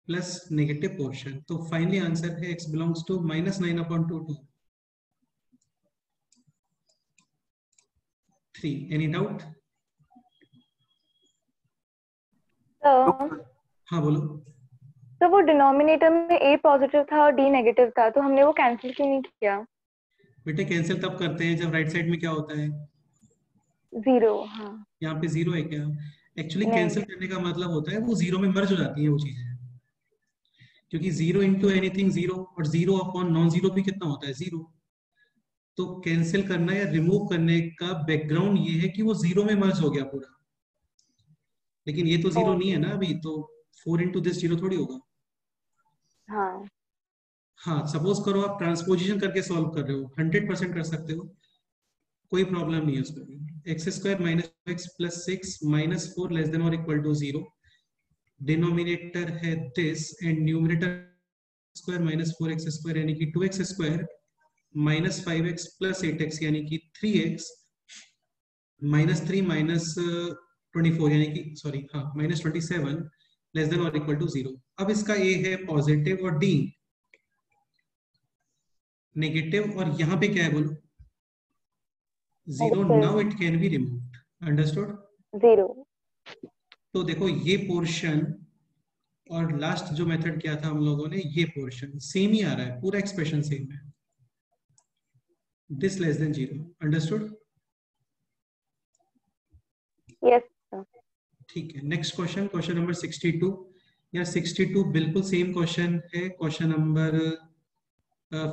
plus negative portion, तो फाइनली आंसर है x belongs to -9/2 3। Any doubt? हाँ बोलो। तो वो डिनोमिनेटर में a पॉजिटिव था और d नेगेटिव था, तो हमने वो कैंसिल क्यों नहीं किया? बेटे कैंसिल तब करते हैं जब राइट साइड में क्या होता है? 0। हाँ, यहाँ पे 0 है क्या? एक्चुअली नहीं। कैंसिल करने का मतलब होता है वो 0 में मर्ज हो जाती है वो चीजें, क्योंकि 0 इंटू एनीथिंग 0, और 0 अपॉन नॉन 0 भी कितना होता है? 0। तो कैंसिल करना या रिमूव करने का बैकग्राउंड ये है कि वो 0 में मर्ज हो गया पूरा, लेकिन ये तो 0 नहीं है ना अभी, तो 4 इंटू दिस 0 थोड़ी होगा। हाँ, हाँ, सपोज करो आप ट्रांसपोजिशन करके सॉल्व कर रहे हो, 100% कर सकते हो, कोई प्रॉब्लम नहीं है उसमें। x² - x + 6 -4 लेस देन और इक्वल टू 0, डिनोमिनेटर है this and numerator square -4x² यानी कि 2x² -5x + 8x यानी कि 3x -3 -24 यानी कि सॉरी हाँ -27 लेस देन और इक्वल टू 0। अब इसका a है पॉजिटिव और d नेगेटिव, और यहाँ पे क्या है बोलो? 0। Now it can be removed. Understood? 0। तो देखो ये पोर्शन और लास्ट जो मेथड किया था हम लोगों ने, ये पोर्शन सेम ही आ रहा है, पूरा एक्सप्रेशन सेम है, this less than 0। Understood? Yes. ठीक है, नेक्स्ट क्वेश्चन, क्वेश्चन नंबर 62। या 62 बिल्कुल सेम क्वेश्चन है क्वेश्चन नंबर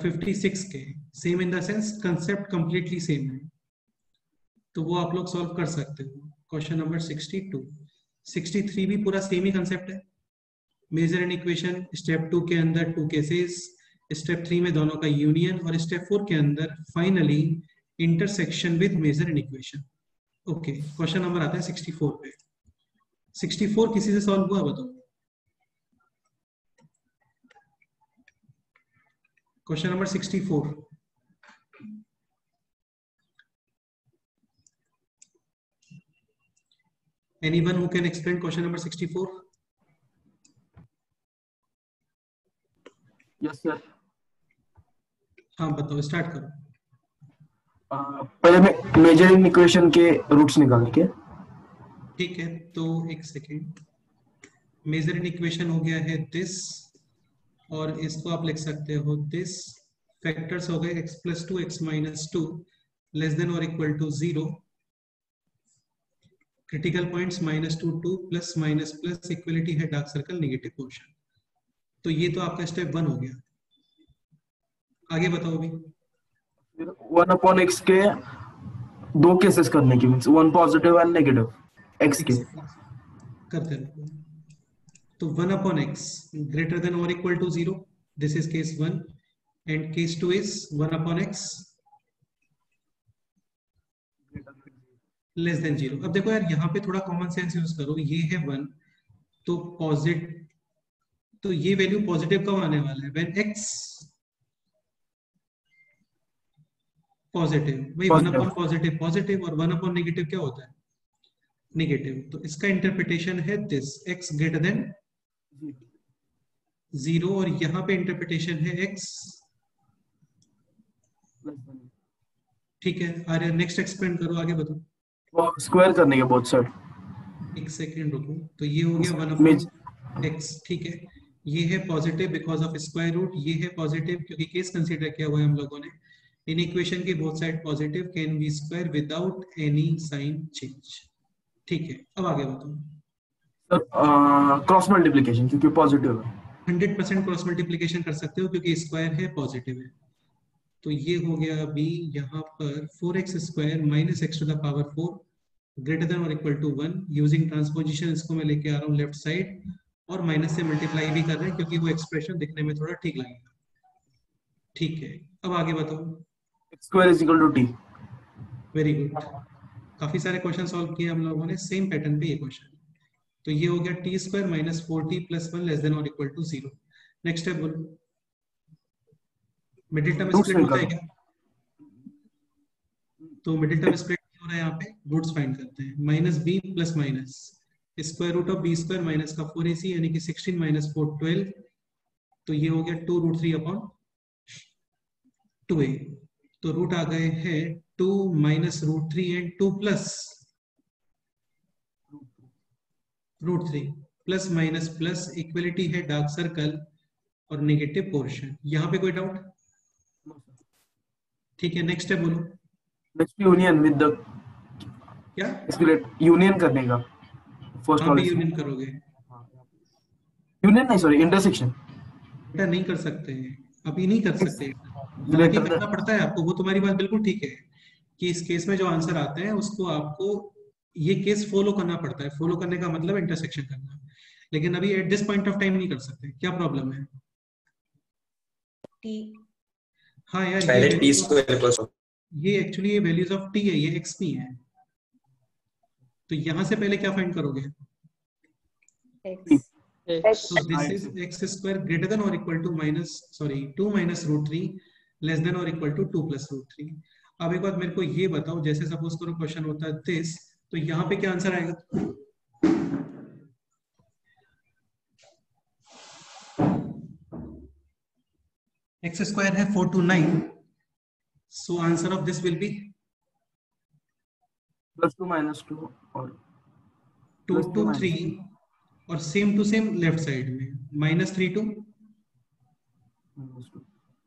56 के, same in the sense concept completely same है, तो वो आप लोग सॉल्व कर सकते हो। Question number 62। 63 भी पूरा सेम ही कंसेप्ट है, मेजर एन इक्वेशन, स्टेप 2 के अंदर 2 केसेस, स्टेप 3 में दोनों का यूनियन, और स्टेप 4 के अंदर finally intersection with major inequation. Okay, question number आता है 64 पे। 64 किसी से सॉल्व हुआ बताओ? Question number 64। Anyone who can explain question number 64? Yes sir. हाँ बताओ, स्टार्ट करो। पहले मेजर इक्वेशन के रूट्स निकाल के। ठीक है, तो एक सेकेंड, मेजर इन इक्वेशन हो गया है दिस, और इसको आप लिख सकते हो दिस, फैक्टर्स हो गए x + 2 x - 2 लेस देन और equal to 0, critical points -2 2 plus minus plus, equality है डार्क सर्कल नेगेटिव पोर्शन। तो ये तो आपका स्टेप 1 हो गया, आगे बताओ अभी। 1/x के दो केसेस करने की, means 1 positive and negative x के करते रहो। तो 1/x ग्रेटर देन और equal to 0, this is case 1, and case 2 is 1/x less than 0। अब देखो यार, यहाँ पे थोड़ा कॉमन सेंस यूज करो, ये है 1, तो पॉजिटिव, तो ये वैल्यू पॉजिटिव कब आने वाला है? व्हेन x पॉजिटिव, वही 1/पॉजिटिव पॉजिटिव, और 1/ नेगेटिव क्या होता है? नेगेटिव। तो इसका इंटरप्रिटेशन है दिस, x ग्रेटर देन 0, और यहाँ पे इंटरप्रिटेशन है x। ठीक है, अरे नेक्स्ट एक्सपेंड करो, आगे बताओ। स्क्वायर करने के बोथ साइड। एक सेकेंड रुको, तो ये हो गया 1/x। ठीक है, ये है positive because of square root, ये है पॉजिटिव क्योंकि केस कंसीडर किया हुआ है हम लोगों ने। इन इक्वेशन के both side positive can be square without any sign change. ठीक है, अब आगे बताओ। सर क्रॉस मल्टीप्लिकेशन क्योंकि पॉजिटिव है। 100% क्रॉस मल्टीप्लीकेशन कर सकते हो क्योंकि स्क्वायर है, पॉजिटिव है। तो ये हो गया अभी यहाँ पर 4x square minus x to the power 4 greater than और इक्वल टू 1। यूजिंग ट्रांसपोजिशन इसको मैं लेके आ रहा हूँ लेफ्ट साइड और माइनस से मल्टीप्लाई भी कर रहे हैं क्योंकि वो एक्सप्रेशन दिखने में थोड़ा ठीक लगेगा। ठीक है, अब आगे बताओ। x square is equal to t। Very good, काफी सारे क्वेश्चन सॉल्व किए हम लोगों ने सेम पैटर्न पे ये क्वेश्चन। तो ये हो गया T square minus 4t plus 1 less than और इक्वल टू 0। नेक्स्ट स्टेप बोलो, मिडिल टर्म स्प्लिट होता है क्या? तो मिडिल टर्म स्प्लिट हो रहा है, यहाँ पे रूट्स फाइंड करते हैं। Minus B plus minus square root of B square minus का 4ac यानी कि 16 माइनस 4 12। तो ये हो गया 2√3 अपॉन 2a। तो रूट आ गए हैं 2 minus √3 and 2 plus √3 plus minus plus equality है डार्क सर्कल और नेगेटिव पोर्शन। यहाँ पे कोई डाउट? ठीक है, नेक्स्ट है बोलो। नेक्स्ट यूनियन विद द क्या यूनियन करने का फर्स्ट वाला यूनियन करोगे? यूनियन नहीं, सॉरी इंटरसेक्शन। बेटा नहीं कर सकते हैं, अभी नहीं कर सकते, हालांकि करना पड़ता है आपको। वो तुम्हारी बात बिल्कुल ठीक है कि इस केस में जो आंसर आता है उसको आपको ये केस फॉलो करना पड़ता है। फॉलो करने का मतलब इंटरसेक्शन करना, लेकिन अभी at this point of time नहीं कर सकते। क्या प्रॉब्लम है? हाँ यार, ये एक्चुअली ये वैल्यूज ऑफ टी है, ये एक्स पी है। तो यहां से पहले क्या फाइंड करोगे? So this is x square greater than or equal to 2 minus √3 less than or equal to 2 plus √3। अब एक बात मेरे को ये बताओ, जैसे सपोज करो क्वेश्चन होता है दिस, तो यहाँ पे क्या आंसर आएगा? x स्क्वायर है 429, so answer of this will be +2 -2 और 2 to 3 और same to same left side में -3 to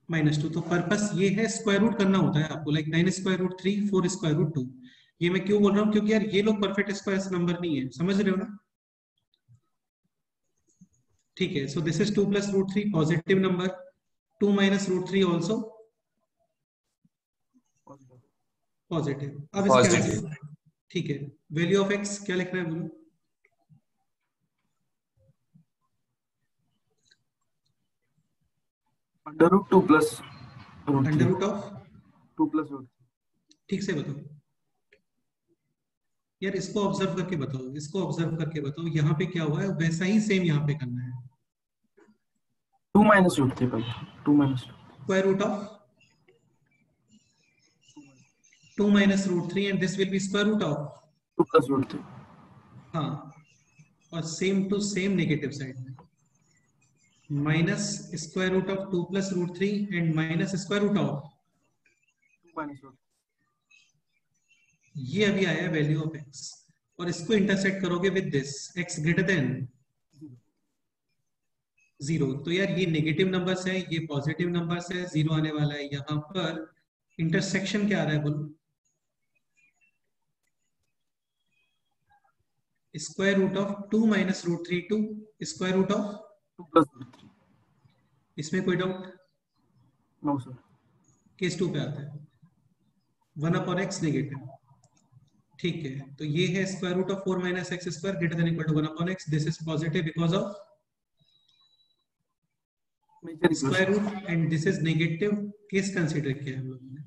-2। तो पर्पस ये है स्क्वायर रूट करना होता है आपको, like 9 square root 3 4 square root 2। ये मैं क्यों बोल रहा हूँ? क्योंकि यार ये लोग परफेक्ट स्क्वायर नंबर नहीं है, समझ रहे हो ना? ठीक है, सो this is 2 plus √3 positive number, 2 minus √3 also positive. अब इसके ठीक है, वैल्यू ऑफ x क्या लिखना है बोलो? √2 plus √2 of 2 plus √3। ठीक से बताओ यार, इसको ऑब्जर्व करके बताओ, इसको ऑब्जर्व करके बताओ। यहाँ पे क्या हुआ है वैसा ही सेम यहाँ पे करना है। 2 minus √3 पर 2 minus square root of 2 minus √3 and this will be square root of 2 plus √3। हाँ, और same to same negative side में minus square root of 2 plus √3 and minus square root of 2 minus √3। ये अभी आया वैल्यू ऑफ x, और इसको intersect करोगे with this x greater than 0। तो यार ये नेगेटिव नंबर्स है, ये पॉजिटिव नंबर्स है, 0 आने वाला है। यहाँ पर इंटरसेक्शन क्या आ रहा है बोलो? Square root of 2 minus √3 to square root of 2 plus √3। इसमें कोई डाउट? No sir. केस 2 पे आता है 1 upon x नेगेटिव। ठीक है, तो ये है square root of 4 minus x square greater than equal to 1 upon x। This is positive because of square root and this is negative. Case consider किया हम लोगों ने,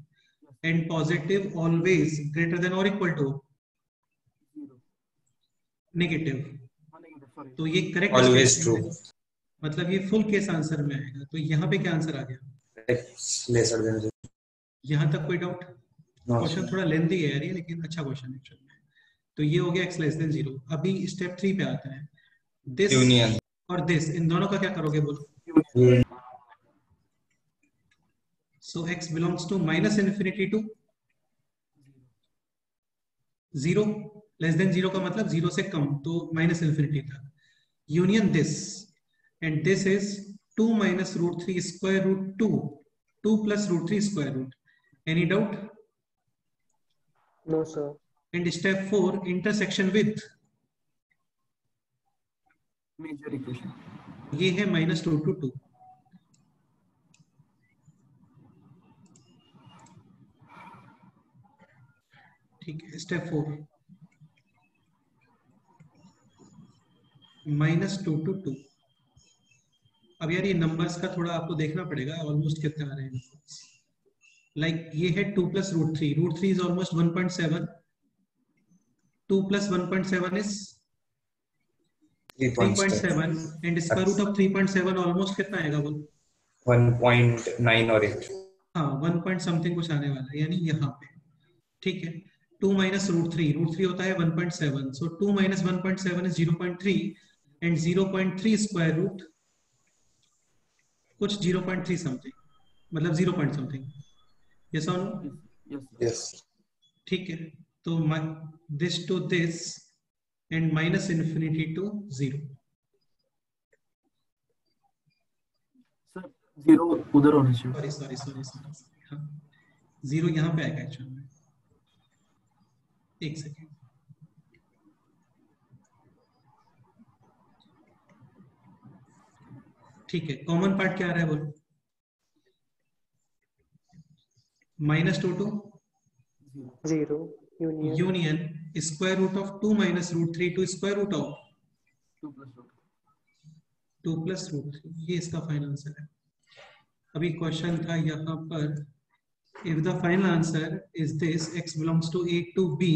and positive always greater than और इक्वल टू नेगेटिव। तो ये correct always true, मतलब ये full case answer में आएगा। तो यहाँ पे क्या आंसर आ गया? Lesser than 0। यहाँ तक कोई डाउट? क्वेश्चन थोड़ा लेंथी है यार ये, लेकिन अच्छा क्वेश्चन है एक्चुअल में। तो ये हो गया x लेस देन 0। अभी स्टेप 3 पे आता है, दिस यूनियन और दिस, इन दोनों का क्या करोगे बोलो? So x belongs to -∞ to 0, less than 0 का मतलब 0 से कम, तो -∞ तक। Union this and this is 2 minus √3 square root 2 plus √3 square root. Any doubt? No, sir. And step 4, intersection with major inequation है -2 to 2। ठीक है, स्टेप 4 -2 to 2। अब यार ये नंबर्स का थोड़ा आपको देखना पड़ेगा ऑलमोस्ट कितने आ रहे हैं। लाइक ये है 2 + √3। √3 is almost 1.7। 2 + 1.7 is 3.7 and square root of 3.7 almost कितना आएगा बोल? 1.9 और 8। हाँ 1 पॉइंट समथिंग कुछ आने वाला है, यानी यहाँ पे। ठीक है, 2 - √3, √3 होता है 1.7, so 2 - 1.7 is 0.3 and 0.3 square root कुछ 0.3 समथिंग, मतलब 0 पॉइंट समथिंग। यस और नो? यस। ठीक है, तो this to this and -∞ to 0। Sir 0 उधर होना चाहिए। सॉरी हाँ 0 यहाँ पे आएगा एक्चुअली में। एक सेकेंड, ठीक है। कॉमन पार्ट क्या आ रहा है बोलो? -2 to 0 union square root of 2 - √3 to square root of 2 + √3। ये इसका फाइनल आंसर है। अभी क्वेश्चन था यहाँ पर, if the final answer is this, x belongs to A to B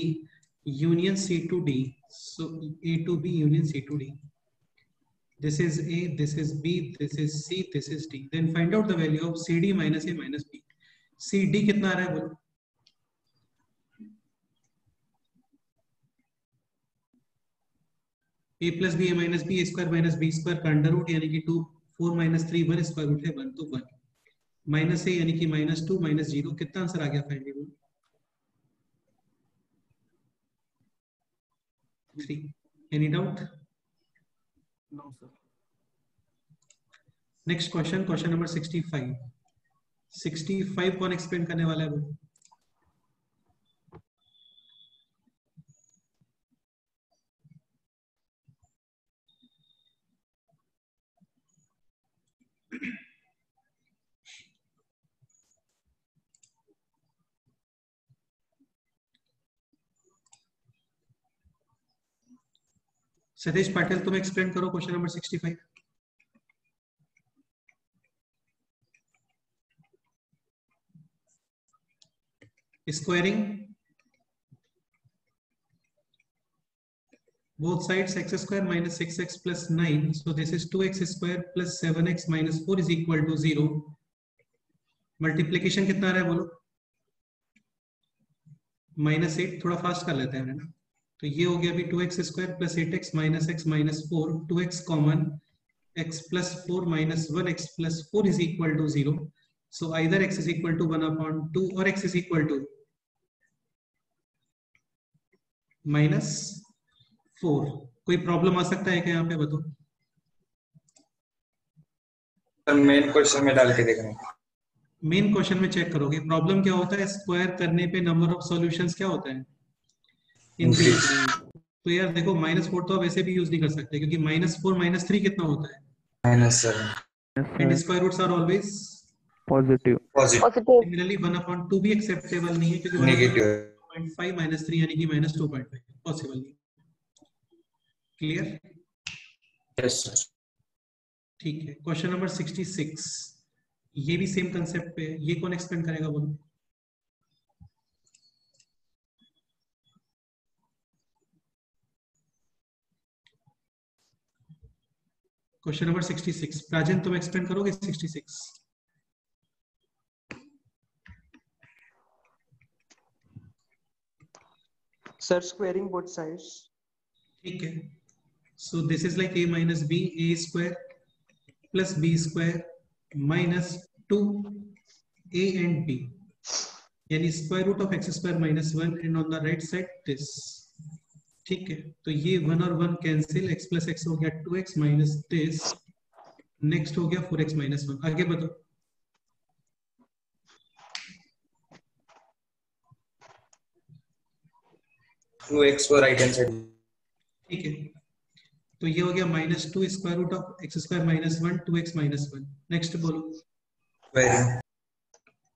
union C to D, so A to B union C to D, this is A, this is B, this is C, this is D, then find out the value of CD minus A minus B। CD कितना आ रहा है बोलो? A plus B A minus B, A square minus B square का under root, यानी कि 2 4 - 3 1 square root है 1, तो 1 minus ए यानी कि -2 -0। कितना आंसर आ गया finally? 3। Any doubt? No sir. Next question, question number 65। 65 कौन एक्सप्लेन करने वाला है वो? सतीश पाटिल तुम एक्सप्लेन करो question number 65। Squaring both sides x² - 6x + 9, so this is 2x² + 7x - 4 is equal to 0। Multiplication कितना आ रहा है बोलो? -8। थोड़ा फास्ट कर लेते हैं ना, तो ये हो गया अभी 2x² + 8x - x - 4, 2x common, x + 4 - 1x + 4 is equal to 0, so either x is equal to 1/2 or x is equal to -4। कोई प्रॉब्लम आ सकता है क्या यहाँ पे बताओ? मेन क्वेश्चन में डाल के देखना। मेन क्वेश्चन में चेक करोगे प्रॉब्लम क्या होता है, स्क्वायर करने पे नंबर ऑफ सॉल्यूशंस क्या होता है? इंक्रीज। तो यार देखो -4 तो आप ऐसे भी यूज नहीं कर सकते, क्योंकि -4 - 3 कितना होता है? -7। And square roots are always positive. Similarly 1/2 भी एक्सेप्टेबल नहीं है, क्योंकि नेगेटिव 0.5 - 3 यानी कि -2.5 पॉसिबल नहीं। क्लियर? Yes sir. ठीक है, क्वेश्चन नंबर 66, ये भी सेम कंसेप्ट पे है। ये कौन एक्सप्लेन करेगा बोलो? क्वेश्चन नंबर 66 राजन तुम एक्सप्लेन करोगे? 66 सर स्क्वायरिंग बोथ साइड्स। ठीक है, सो this is like a - b, a² + b² minus 2a and b, यानी square root of x² - 1 and on the right side this. ठीक है, तो ये 1 और 1 कैंसिल, x + x हो गया 2x माइनस दिस, नेक्स्ट हो गया 4x - 1। आगे बताओ। टू एक्स को राइट हैंड साइड। ठीक है, तो ये हो गया -2 square root of x square -1 2x -1। Next बोलो।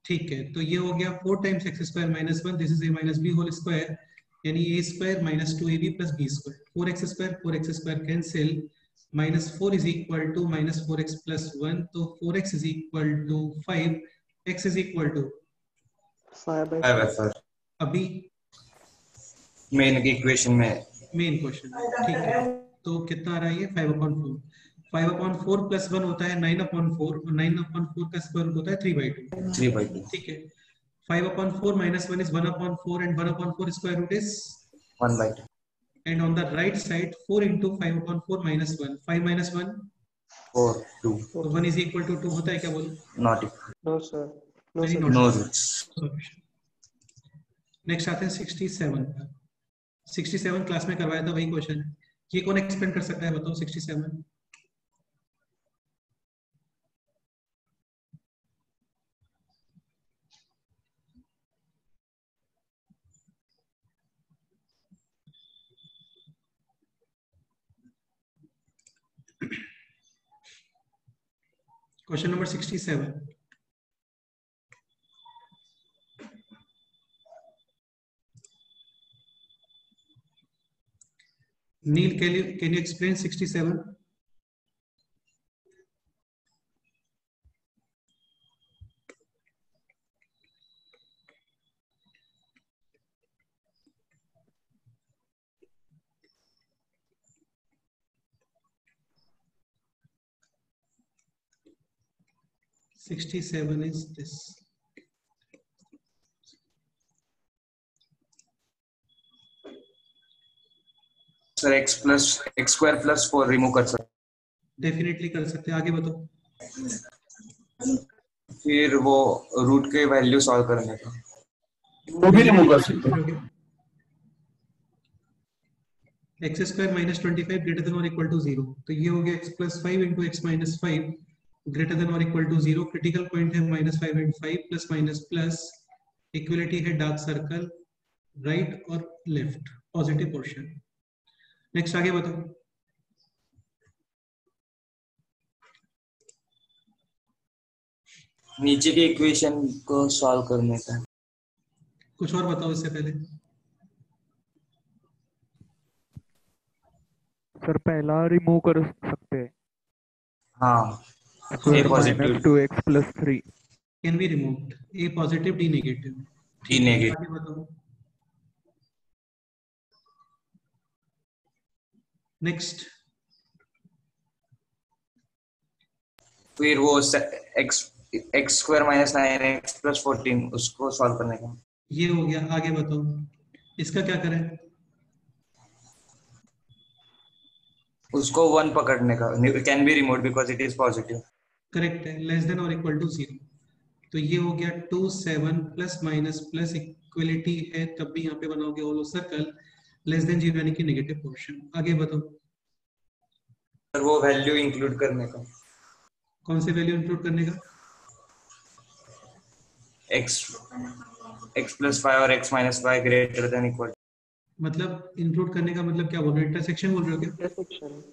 ठीक है, तो ये हो गया 4 times x square -1, this is a minus b whole square, यानी a square -2ab plus b square. 4x square cancel, -4 is equal to -4x plus 1, तो 4x is equal to 5, x is equal to 5/4। अभी main की equation में main question, ठीक है। तो कितना आ रहा है ये 5/4। 5/4 प्लस 1 होता है 9/4, और 9/4 का स्क्वायर रूट होता है 3/2। 3/2। ठीक है, 5/4 minus 1 is 1/4 and 1/4 square root is 1/2। and on the right side 4 into 5/4 minus 1, 5 minus 1 4 2 तो 1 is equal to 2 होता है क्या बोलो? Not equal. No sir. No Very sir. not no sure. Roots. Solution. Next आते हैं 67 पर। 67 क्लास में करवाया था, वही क्वेश्चन है। ये कौन एक्सप्लेन कर सकता है बताओ? 67 question number 67। Neil, can you explain 67? $67 is this. Sir x square plus 4 remove कर सकते। डेफिनेटली कर सकते हैं, आगे बताओ। फिर वो रूट के वैल्यू सॉल्व करने का वो भी रिमूव कर सकते हैं। x स्क्वायर -25 ग्रेटर देन और इक्वल टू 0, तो ये हो गया x plus 5 into x minus 5 greater than और इक्वल टू 0। क्रिटिकल पॉइंट है -5 and 5 plus minus plus, equality है डार्क सर्कल राइट और लेफ्ट, पॉजिटिव पोर्शन। नेक्स्ट आगे बताओ। नीचे के इक्वेशन को सॉल्व करने का। कुछ और बताओ इससे पहले। सर पहला रिमूव कर सकते हैं। हाँ, square minus 2x plus 3 can be removed, a positive d negative. d negative. आगे बताओ। नेक्स्ट, फिर वो x square minus 9x plus 14 उसको सॉल्व करने का। ये हो गया, आगे बताओ। इसका क्या करें? उसको 1 पकड़ने का। Can be removed because it is positive. Correct है, लेस देन और इक्वल टू 0। तो ये हो गया 2 7 प्लस माइनस प्लस, इक्वलिटी है तब भी यहाँ पे बनाओगे होलो सर्कल, लेस देन 0 यानी कि नेगेटिव पोर्शन। आगे बताओ। और वो वैल्यू इंक्लूड करने का। कौन से वैल्यू इंक्लूड करने का? x प्लस 5 और x minus 5 greater than equal. मतलब इंक्लूड करने का मतलब क्या बोल रहे हो? इंटरसेक्शन बोल रहे हो क्या?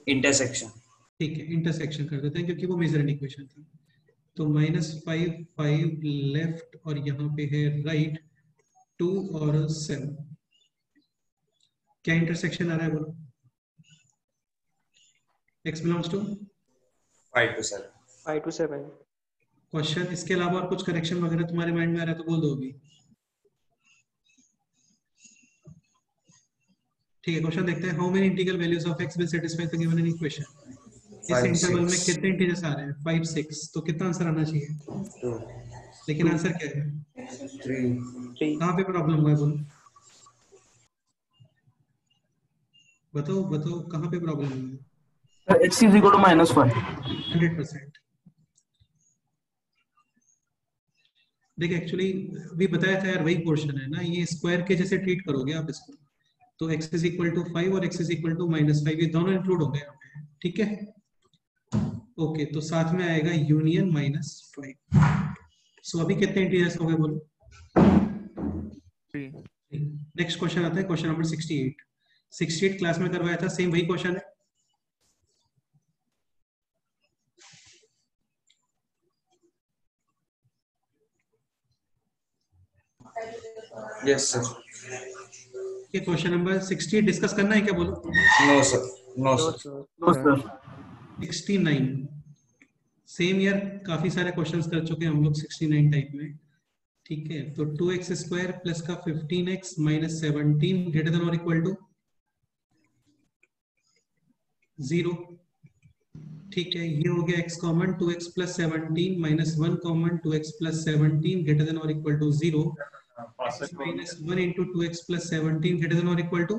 इंटरसेक्शन। ठीक है, इंटरसेक्शन कर देते हैं क्योंकि वो मेजरड इक्वेशन था। तो -5 5 लेफ्ट और यहाँ पे है राइट 2 और 7। क्या इंटरसेक्शन आ रहा है बोलो? x belongs to 5 to 7। 5 to 7। Question, इसके अलावा और कुछ करेक्शन वगैरह तुम्हारे माइंड में आ रहा है तो बोल दो अभी। ठीक है, क्वेश्चन देखते हैं। How many integral values of x will satisfy the given equation? इस इंटरवल में कितने इंटीजर्स आ रहे हैं? 5 6। तो कितना आंसर आना चाहिए? 2। लेकिन आंसर क्या है? 3। कहाँ पे प्रॉब्लम हुआ है बोलो? बताओ बताओ, कहाँ पे प्रॉब्लम हुआ है? x is equal to -1। 100%। देखिए एक्चुअली भी बताया था यार, वही पोर्शन है ना, ये स्क्वायर के जैसे ट्रीट करोगे आप इसको। तो x इज इक्वल टू 5 और x इज इक्वल टू -5, ये दोनों इंक्लूड हो गए यहाँ पे। ठीक है, ओके। तो साथ में आएगा यूनियन -5। सो अभी कितने इंटीजर्स हो गए बोलो? नेक्स्ट क्वेश्चन आता है, क्वेश्चन नंबर 68। 68 क्लास में करवाया था, सेम वही क्वेश्चन है। Yes sir. ये क्वेश्चन नंबर 60 डिस्कस करना है क्या, बोलो। No sir, no sir, no sir. 69 same year काफी सारे क्वेश्चंस कर चुके हैं हम लोग 69 टाइप में, ठीक है। तो 2x स्क्वायर प्लस का 15x माइनस 17 ग्रेटर देन और इक्वल टू 0, ठीक है। ये हो गया x common, 2x plus 17 minus 1 common, 2x plus 17 greater than और equal to 0, minus 1 into 2x plus 17 greater than और इक्वल टू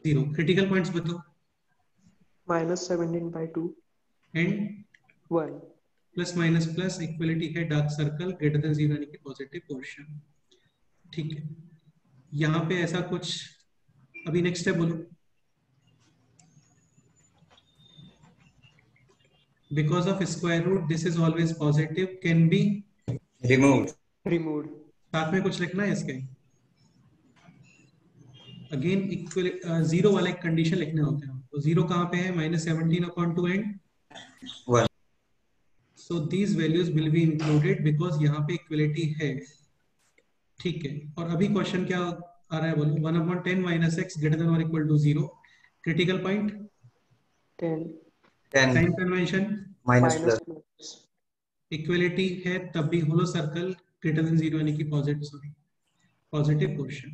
0। क्रिटिकल पॉइंट्स बताओ। -17/2 and 1 plus minus plus equality है डार्क सर्कल ग्रेटर देन 0 यानी कि positive portion, ठीक है। यहाँ पे ऐसा कुछ, अभी नेक्स्ट स्टेप बोलो। Because of square root, this is always positive, can be removed। साथ में कुछ लिखना है इसके। अगेन इक्वल 0 वाला एक कंडीशन लिखने होते हैं। तो 0 कहाँ पे है, -17/2 and 1। So these values will be included because यहाँ पे इक्वलिटी है, ठीक है। और अभी क्वेश्चन क्या आ रहा है बोलो, 1/10 माइनस x ग्रेटर देन और equal to 0। Critical point 10 sign convention minus plus. Equality है तब भी होलो सर्कल ग्रेटर देन 0 यानी कि पॉजिटिव पोर्शन,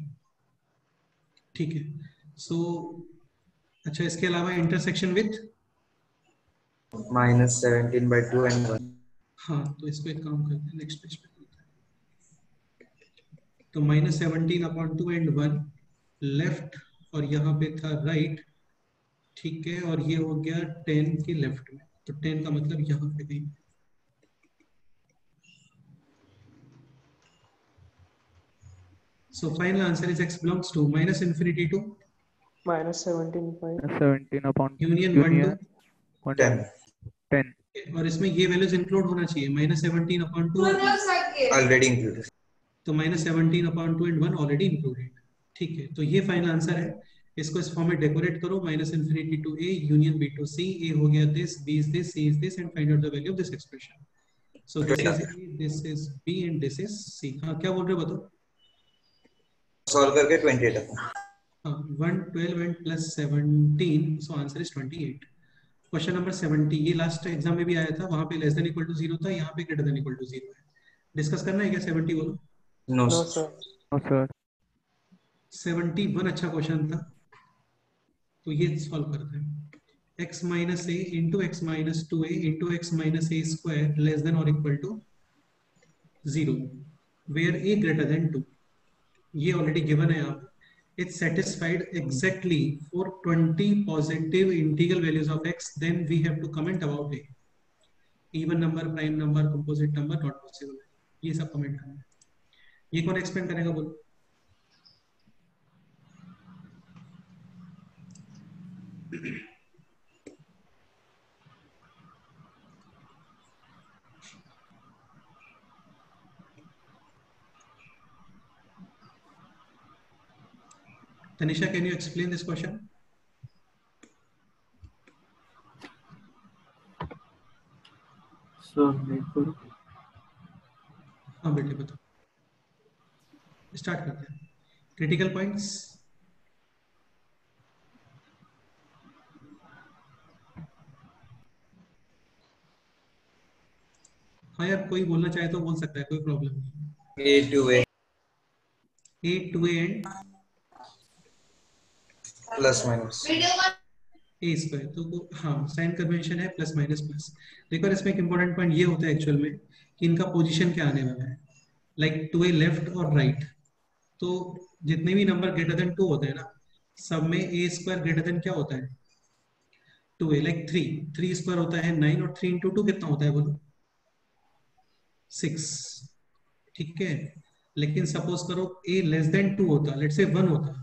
ठीक है। सो अच्छा, इसके अलावा इंटरसेक्शन विथ -17/2 एंड 1। हाँ, तो इसको एक काम करते हैं, नेक्स्ट पेज पे करते हैं। तो -17/2 एंड 1 लेफ्ट और यहाँ पे था राइट, ठीक है। और ये हो गया 10 के लेफ्ट में, तो 10 का मतलब यहाँ पे कहीं। So final answer is x belongs to -infinity to -17 union 1 to 10। और इसमें ये वैल्यूज इंक्लूड होना चाहिए, -17/2 ऑलरेडी इंक्लूडेड, तो -17/2 एंड 1 ऑलरेडी इंक्लूडेड, ठीक है। तो ये फाइनल आंसर है। इसको इस फॉर्म में डेकोरेट करो, -infinity to a union b to c, a हो गया this, b is this, c is this, and find out the value of this expression. So this is a, this is b and this is c। हाँ, क्या बोल रहे हो बताओ। Solve करके 28 आता है। 112 and plus 17, so answer is 28। Question number 70 ये लास्ट एग्जाम में भी आया था, वहां पे लेस देन इक्वल टू 0 था, यहाँ पे ग्रेटर देन इक्वल टू 0 है। डिस्कस करना है क्या 70 बोलो। No sir. 71 अच्छा क्वेश्चन था, तो ये सॉल्व करते हैं। x minus a into x minus 2a into x minus a square less than और equal to 0 where a greater than 2। ये ऑलरेडी गिवन है यहाँ। It's satisfied exactly for 20 positive integral values of x, then we have to comment about a even number, prime number, composite number not possible। ये सब comment करना है। ये कौन explain करेगा बोलो। Tanisha, can you explain this question? हाँ बेटे बताओ, स्टार्ट करते हैं। क्रिटिकल पॉइंट्स, हाँ यार कोई बोलना चाहे तो बोल सकता है, कोई प्रॉब्लम नहीं। a to a and plus minus a square, तो हाँ साइन कन्वेंशन है प्लस माइनस प्लस। देखो इसमें एक इंपॉर्टेंट पॉइंट ये होता है एक्चुअल में कि इनका पोजीशन क्या आने वाला है, लाइक 2a लेफ्ट और राइट। तो जितने भी नंबर ग्रेटर देन 2 होते हैं ना, सब में a स्क्वायर ग्रेटर देन क्या होता है 2a, लाइक 3 स्क्वायर होता है 9 और 3 इंटू 2 कितना होता है बोलो 6, ठीक है। लेकिन सपोज करो a लेस देन 2 होता, लेट्स से 1 होता,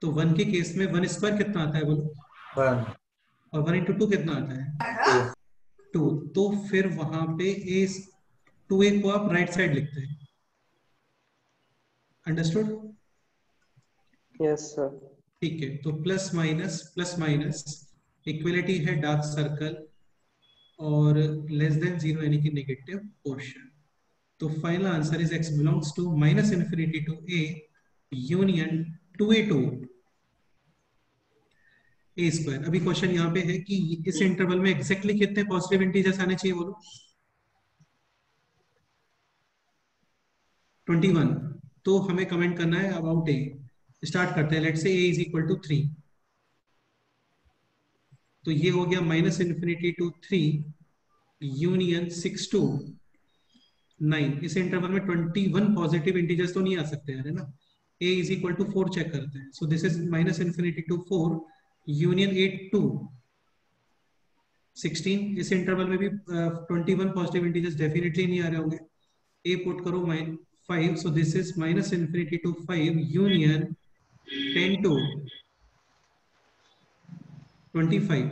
तो 1 के केस में 1 स्क्वायर कितना आता है बोलो 1 और 1 इंटू 2 कितना आता है 2। तो फिर वहां पे a 2a को आप राइट साइड लिखते हैं। अंडरस्टूड? Yes sir. ठीक है, तो प्लस माइनस इक्वलिटी है डार्क सर्कल और लेस देन 0 यानी कि नेगेटिव पोर्शन। तो final answer is x belongs to minus infinity to a union 2a to a square. अभी क्वेश्चन यहाँ पे है कि इस इंटरवल में एग्जैक्टली कितने पॉजिटिव इंटीजर्स आने चाहिए बोलो? 21। तो हमें कमेंट करना है अबाउट a। स्टार्ट करते हैं, let's say a is equal to 3। तो ये हो गया minus infinity to 3 union 6 to 9। इस इंटरवल में 21 पॉजिटिव इंटीजर्स तो नहीं आ सकते है ना। a is equal to 4 check करते हैं। So this is minus infinity to 4 union 8 to 16। इस इंटरवल में भी 21 पॉजिटिव इंटीजर्स डेफिनेटली नहीं आ रहे होंगे। a पुट करो 5। So this is minus infinity to 5 union 10 to 25।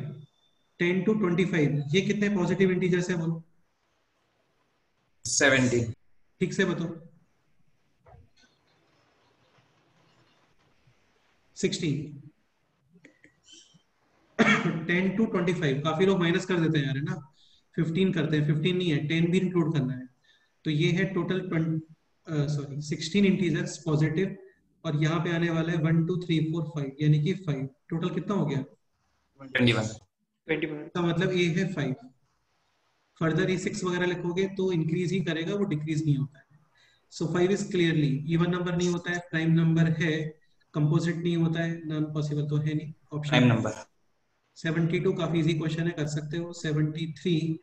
10 to 25 ये कितने पॉजिटिव इंटीजर्स है बोलो? 70। ठीक से बताओ। 16। 10 टू 25 काफी लोग माइनस कर देते हैं यार, है ना। 15 करते हैं, 15 नहीं है, 10 भी इंक्लूड करना है। तो ये है टोटल 16 इंटीजर्स पॉजिटिव, और यहाँ पे आने वाला है 1 2 3 4 5 यानी कि 5। टोटल कितना हो गया? 21। का मतलब a है 5। फर्दर ये 6 वगैरह लिखोगे तो इंक्रीज ही करेगा, वो डिक्रीज नहीं होता है। सो 5 इज क्लियरली इवन नंबर नहीं होता है, प्राइम नंबर है, कंपोजिट नहीं होता है, नॉन पॉसिबल तो है नहीं ऑप्शन। प्राइम नंबर 72 काफी इजी क्वेश्चन है, कर सकते हो। 73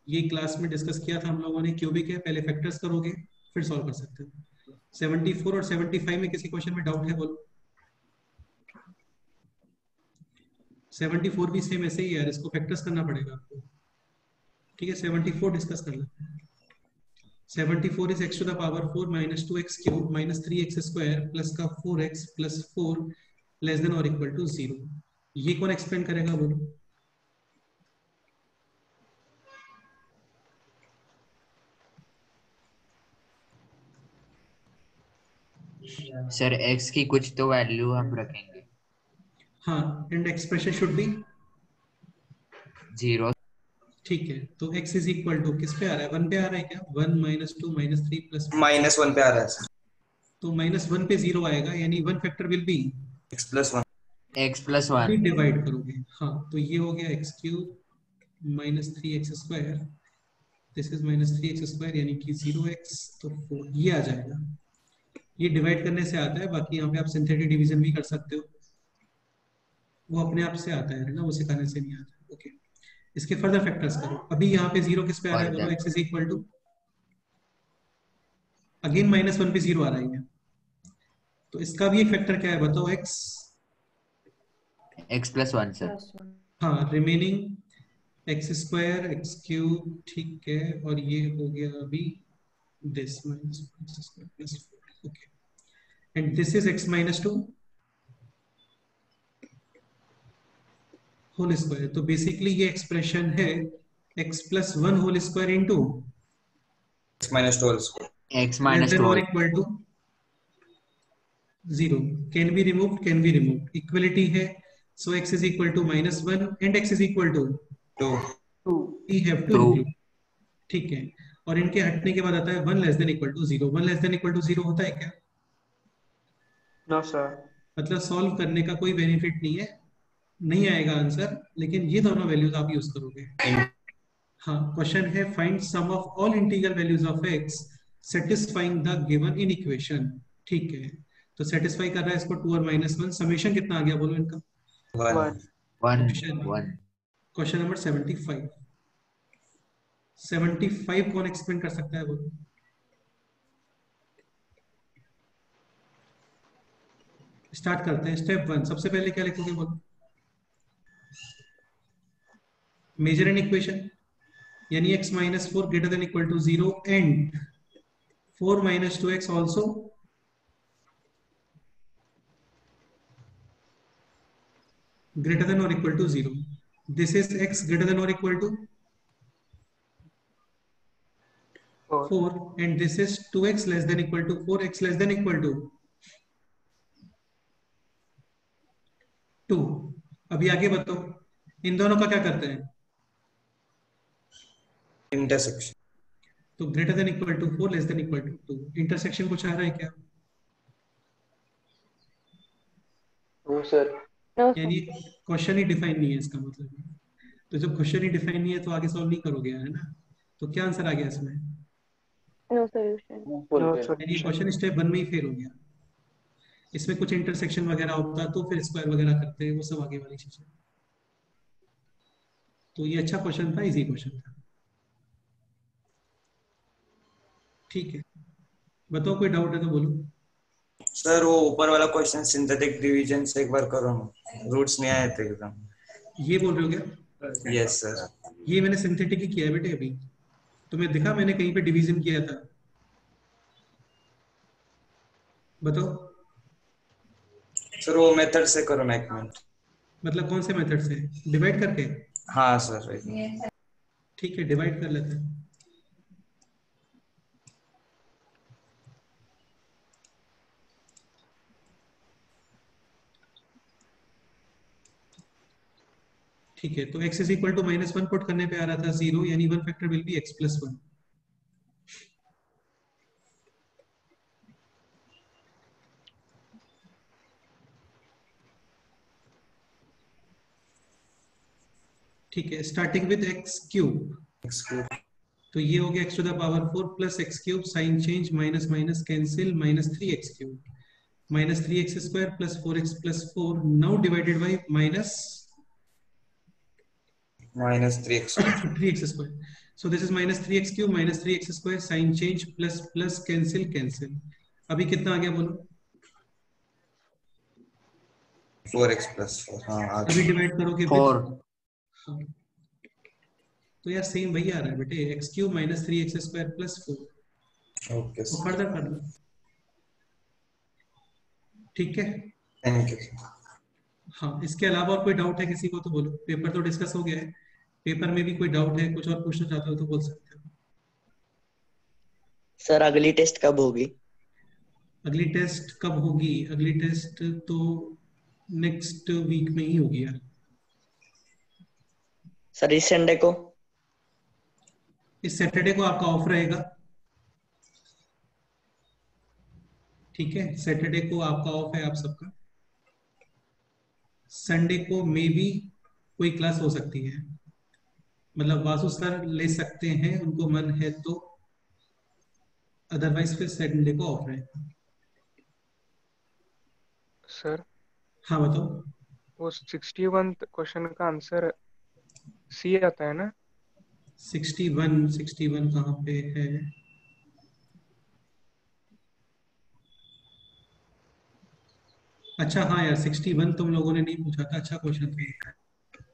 ये क्लास में डिस्कस किया था हम लोगों ने, क्यूबिक है, पहले फैक्टर्स करोगे फिर सॉल्व कर सकते हो। 74 और 75 में किसी क्वेश्चन में डाउट है बोलो? 74 भी सेम ऐसे ही है यार, इसको फैक्टर्स करना पड़ेगा आपको। ठीक है, 74 डिस्कस कर लेते हैं। 74 is x to the power 4 minus 2x cube minus 3x square plus का 4x plus 4 less than or equal to 0। ये कौन एक्सप्लेन करेगा बोलो? सर x की कुछ तो वैल्यू हम रखेंगे। हाँ, एंड एक्सप्रेशन शुड बी 0। ठीक है, तो x इज इक्वल टू किस पे आ रहा है? 1 पे आ रहा है क्या? 1 minus 2 minus 3 plus -1 पे आ रहा है सर। तो -1 पे 0 आएगा, यानी 1 factor will be x plus 1। x plus 1 divide करोगे। हाँ, तो ये हो गया x cube minus 3x square, this is minus 3x square यानी कि 0x, तो 4 ये आ जाएगा। ये डिवाइड करने से आता है, बाकी यहाँ पे आप सिंथेटिक डिवीजन भी कर सकते हो, वो अपने आप से आता है ना, वो सिखाने से नहीं आता। ओके, इसके फर्दर फैक्टर्स करो। अभी यहाँ पे 0 किस पे आ रहा है बोलो? x is equal to again -1 पे 0 आ रहा है, तो इसका भी एक फैक्टर क्या है बताओ? x plus 1 sir. हाँ, remaining x square x cube, ठीक है, और ये हो गया अभी this minus x square plus 4। Okay, and this is x minus 2 whole square. तो बेसिकली ये एक्सप्रेशन है x plus 1 whole square into x minus 2 whole square। x minus 2 or equal to 0 can be removed, equality है। so x is equal to -1 and x is equal to 2। we have to include, ठीक है। और इनके हटने के बाद आता है 1 less than equal to 0। 1 less than equal to 0 होता है क्या? No sir. मतलब सॉल्व करने का कोई बेनिफिट नहीं है, नहीं आएगा आंसर, लेकिन ये दोनों वैल्यूज आप यूज करोगे। हाँ, क्वेश्चन है find sum of all integral values of x satisfying the given inequation. ठीक है, तो सेटिस्फाई कर रहा है इसको 2 और -1। समेशन कितना आ गया बोलो इनका? 1। Question number 75। 75 कौन एक्सप्लेन कर सकता है बोलो? स्टार्ट करते हैं। स्टेप 1, सबसे पहले क्या लिखोगे बोलो? मेजर एन इक्वेशन, यानी x minus 4 greater than equal to 0 and 4 minus 2x also greater than or equal to 0. This is x greater than or equal to 4 and this is 2x less than equal to 4x less than equal to 2। अभी आगे बताओ, इन दोनों का क्या करते हैं? Intersection. तो greater than equal to 4 less than equal to 2 intersection कुछ आ रहा है क्या? No sir. यानी क्वेश्चन ही डिफाइन नहीं है इसका मतलब। तो जब क्वेश्चन ही डिफाइन नहीं है तो आगे सॉल्व नहीं करोगे, है ना? तो क्या आंसर आ गया इसमें? No solution. नो यानी सॉल्यूशन। क्वेश्चन स्टेप 1 में ही फेल हो गया। इसमें कुछ इंटरसेक्शन वगैरह होता तो फिर स्क्वायर वगैरह करते हैं, वो सब आगे वाली चीजें। तो ये अच्छा क्वेश्चन था, इजी क्वेश्चन था। ठीक है, बताओ कोई डाउट है तो बोलो। सर वो ऊपर वाला क्वेश्चन सिंथेटिक डिवीजन से एक बार करो ना, रूट्स नहीं आए थे एकदम। ये बोल रहे हो क्या? Yes sir. ये मैंने सिंथेटिक ही किया है बेटे अभी। तुम्हें दिखा मैंने कहीं पे डिवीजन किया था? बताओ। सर वो मेथड से करो ना, एक मिनट। मतलब कौन से मेथड से? डिवाइड करके? हाँ सर। ठीक है, डिवाइड कर लेते हैं। ठीक है, तो x is equal to -1 put करने पे आ रहा था 0, यानी 1 factor will be x plus 1। ठीक है, स्टार्टिंग विद x क्यूब। तो ये हो गया x to the power 4 plus x cube, sign change, minus minus cancel, -3x cube, -3x square plus 4x plus 4, now divided by -3x square. So this is -3x cube -3x square, sign change, plus plus cancel cancel. अभी कितना आ गया बोलो? 4x plus 4। हाँ अभी divide करोगे 4। हाँ। तो यार सेम वही आ रहा है बेटे, x cube -3x square plus 4। Okay तो फर्दर कर लो। ठीक है, थैंक यू। हाँ, इसके अलावा और कोई डाउट है किसी को तो बोलो। पेपर तो डिस्कस हो गया है, पेपर में भी कोई डाउट है, कुछ और पूछना चाहते हो तो बोल सकते हो। सर अगली टेस्ट कब होगी? अगली टेस्ट कब होगी? अगली टेस्ट तो नेक्स्ट वीक में ही होगी यार। सर इस संडे को? इस सैटरडे को आपका ऑफ रहेगा। ठीक है, सैटरडे को आपका ऑफ है आप सबका। संडे को मे भी कोई क्लास हो सकती है, मतलब वासु सर ले सकते हैं, उनको मन है तो। अदरवाइज फिर संडे को ऑफ रहेगा। सर हाँ बताओ। वो 61 क्वेश्चन का आंसर सी आता है ना? 61 कहाँ पे है? अच्छा हाँ यार, 61 तुम लोगों ने नहीं पूछा था, अच्छा क्वेश्चन था।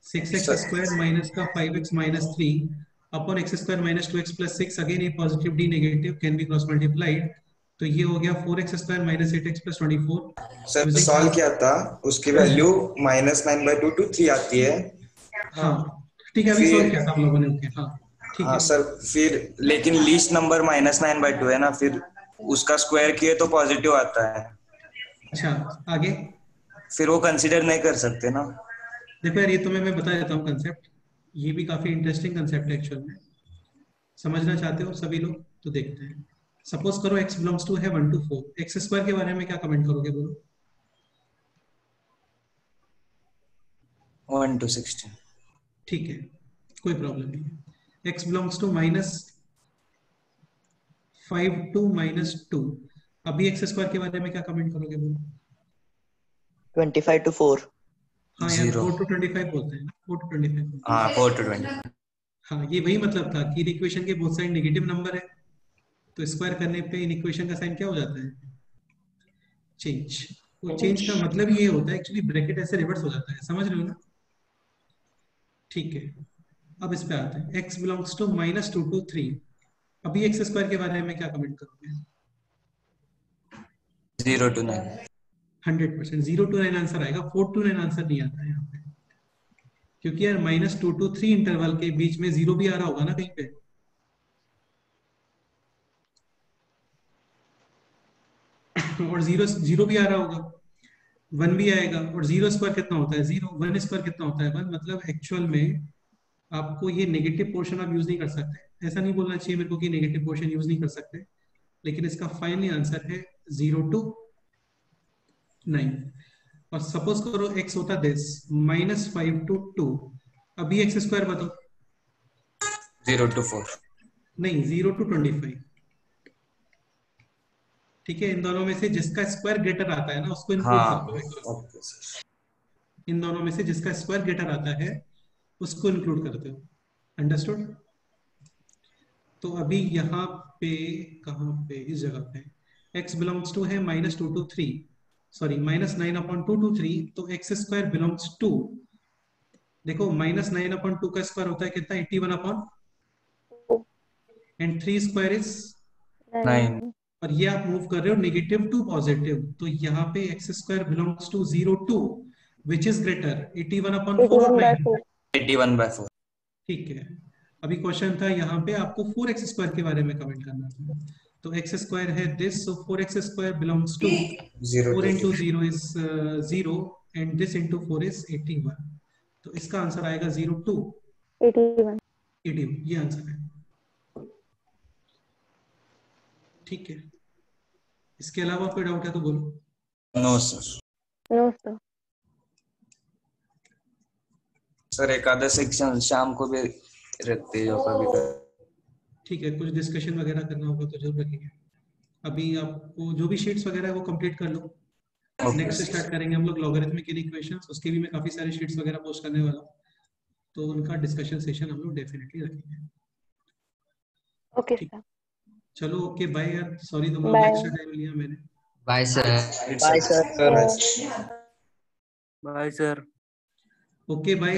6x स्क्वायर माइनस का 5x minus 3 upon x square minus 2x plus 6, again A positive D negative can be cross multiplied. तो ये हो गया 4x square minus 8x plus 24। Sir solve किया था, उसकी वैल्यू -9/2 to 3 आती है। हाँ ठीक है, अभी सॉल्व किया था हम लोगों ने। ओके हाँ ठीक है सर, फिर लेकिन लीस्ट नंबर -9/2 है ना, फिर उसका स्क्वायर किए तो पॉजिटिव आता है। अच्छा आगे? फिर वो कंसीडर नहीं कर सकते ना। देखो यार, ये तुम्हें मैं बता देता हूँ कंसेप्ट। ये भी काफी इंटरेस्टिंग कंसेप्ट है एक्चुअल में। समझना चाहते हो सभी लोग तो देखते हैं। सपोज करो x बिलोंग्स टू है 1 to 4, एक्स स्क्वायर के बारे में क्या कमेंट करोगे बोलो? 1 to 16। ठीक है, कोई प्रॉब्लम नहीं है। x बिलोंग्स टू -5 to -2, अभी एक्स स्क्वायर के बारे में क्या कमेंट करोगे बोलो? 25 to 4। हाँ यार 4 to 25 बोलते हैं, 4 to 25। हाँ 4 to 20। हाँ, ये वही मतलब था कि इक्वेशन के बोथ साइड नेगेटिव नंबर है, तो स्क्वायर करने पे इन इक्वेशन का साइन क्या हो जाता है? चेंज। तो चेंज का मतलब ये होता है एक्चुअली, ब्रैकेट ऐसे रिवर्स हो जाता है, समझ रहे हो ना? ठीक है, अब इस पे आते हैं। x बिलोंग्स टू -2 to 3, अभी एक्स स्क्वायर के बारे में क्या कमेंट करोगे? 0 to 9। 100% 0 to 9 आंसर आएगा, 4 to 9 आंसर नहीं आता है यहाँ पे, क्योंकि यार -2 to 3 इंटरवल के बीच में 0 भी आ रहा होगा ना कहीं पे। और 0 भी आ रहा होगा, 1 भी आएगा, और 0 स्क्वायर कितना होता है? 0। 1 स्क्वायर कितना होता है? 1। मतलब एक्चुअल में आपको ये नेगेटिव पोर्शन आप यूज नहीं कर सकते, ऐसा नहीं बोलना चाहिए मेरे को कि नेगेटिव क्वोशिएंट यूज नहीं कर सकते, लेकिन इसका फाइनली आंसर है 0 to 9। और सपोज करो x होता दिस -5 to 2, अभी x स्क्वायर बताओ। 0 to 4। नहीं, 0 to 25। ठीक है, इन दोनों में से जिसका स्क्वायर ग्रेटर आता है ना उसको इंक्लूड हाँ करते हो। Okay sir. इन दोनों में से जिसका स्क्वायर ग्रेटर आता है उसको इंक्लूड करते हो। अंडरस्टूड? तो अभी यहाँ पे कहाँ पे, इस जगह पे x बिलोंग्स टू है -2 to 3, सॉरी -9/2 to 3, तो x स्क्वायर बिलोंग्स टू, देखो -9/2 का स्क्वायर होता है कितना, 81/, एंड 3 स्क्वायर इज 9। और ये आप मूव कर रहे हो नेगेटिव टू पॉजिटिव, तो यहाँ पे x square belongs to 0 2, which is greater 81/4 और 9? 81/4। ठीक है, अभी क्वेश्चन था यहाँ पे आपको 4x स्क्वायर के बारे में कमेंट करना था, तो x स्क्वायर है this, so 4x square belongs to 4 into 0 is 0 and this into 4 is 81, तो इसका आंसर आएगा 0 2 81, ये आंसर है। ठीक है, इसके अलावा कोई डाउट है तो बोलो। No sir. No sir. Sir एक आधा सेक्शन शाम को भी रखते हैं जो कभी कभी। ठीक है, कुछ डिस्कशन वगैरह करना होगा तो जरूर रखेंगे। अभी आपको जो भी शीट्स वगैरह है वो कंप्लीट कर लो, नेक्स्ट स्टार्ट करेंगे हम लोग लॉगरिथमिक इक्वेशंस, उसके भी मैं काफी सारे शीट्स वगैरह पोस्ट करने वाला हूँ, तो उनका डिस्कशन सेशन हम लोग डेफिनेटली रखेंगे। ओके सर, चलो ओके बाय यार, सॉरी तुम लोग एक्स्ट्रा टाइम लिया मैंने। Bye sir. Bye sir. Bye sir. Okay bye.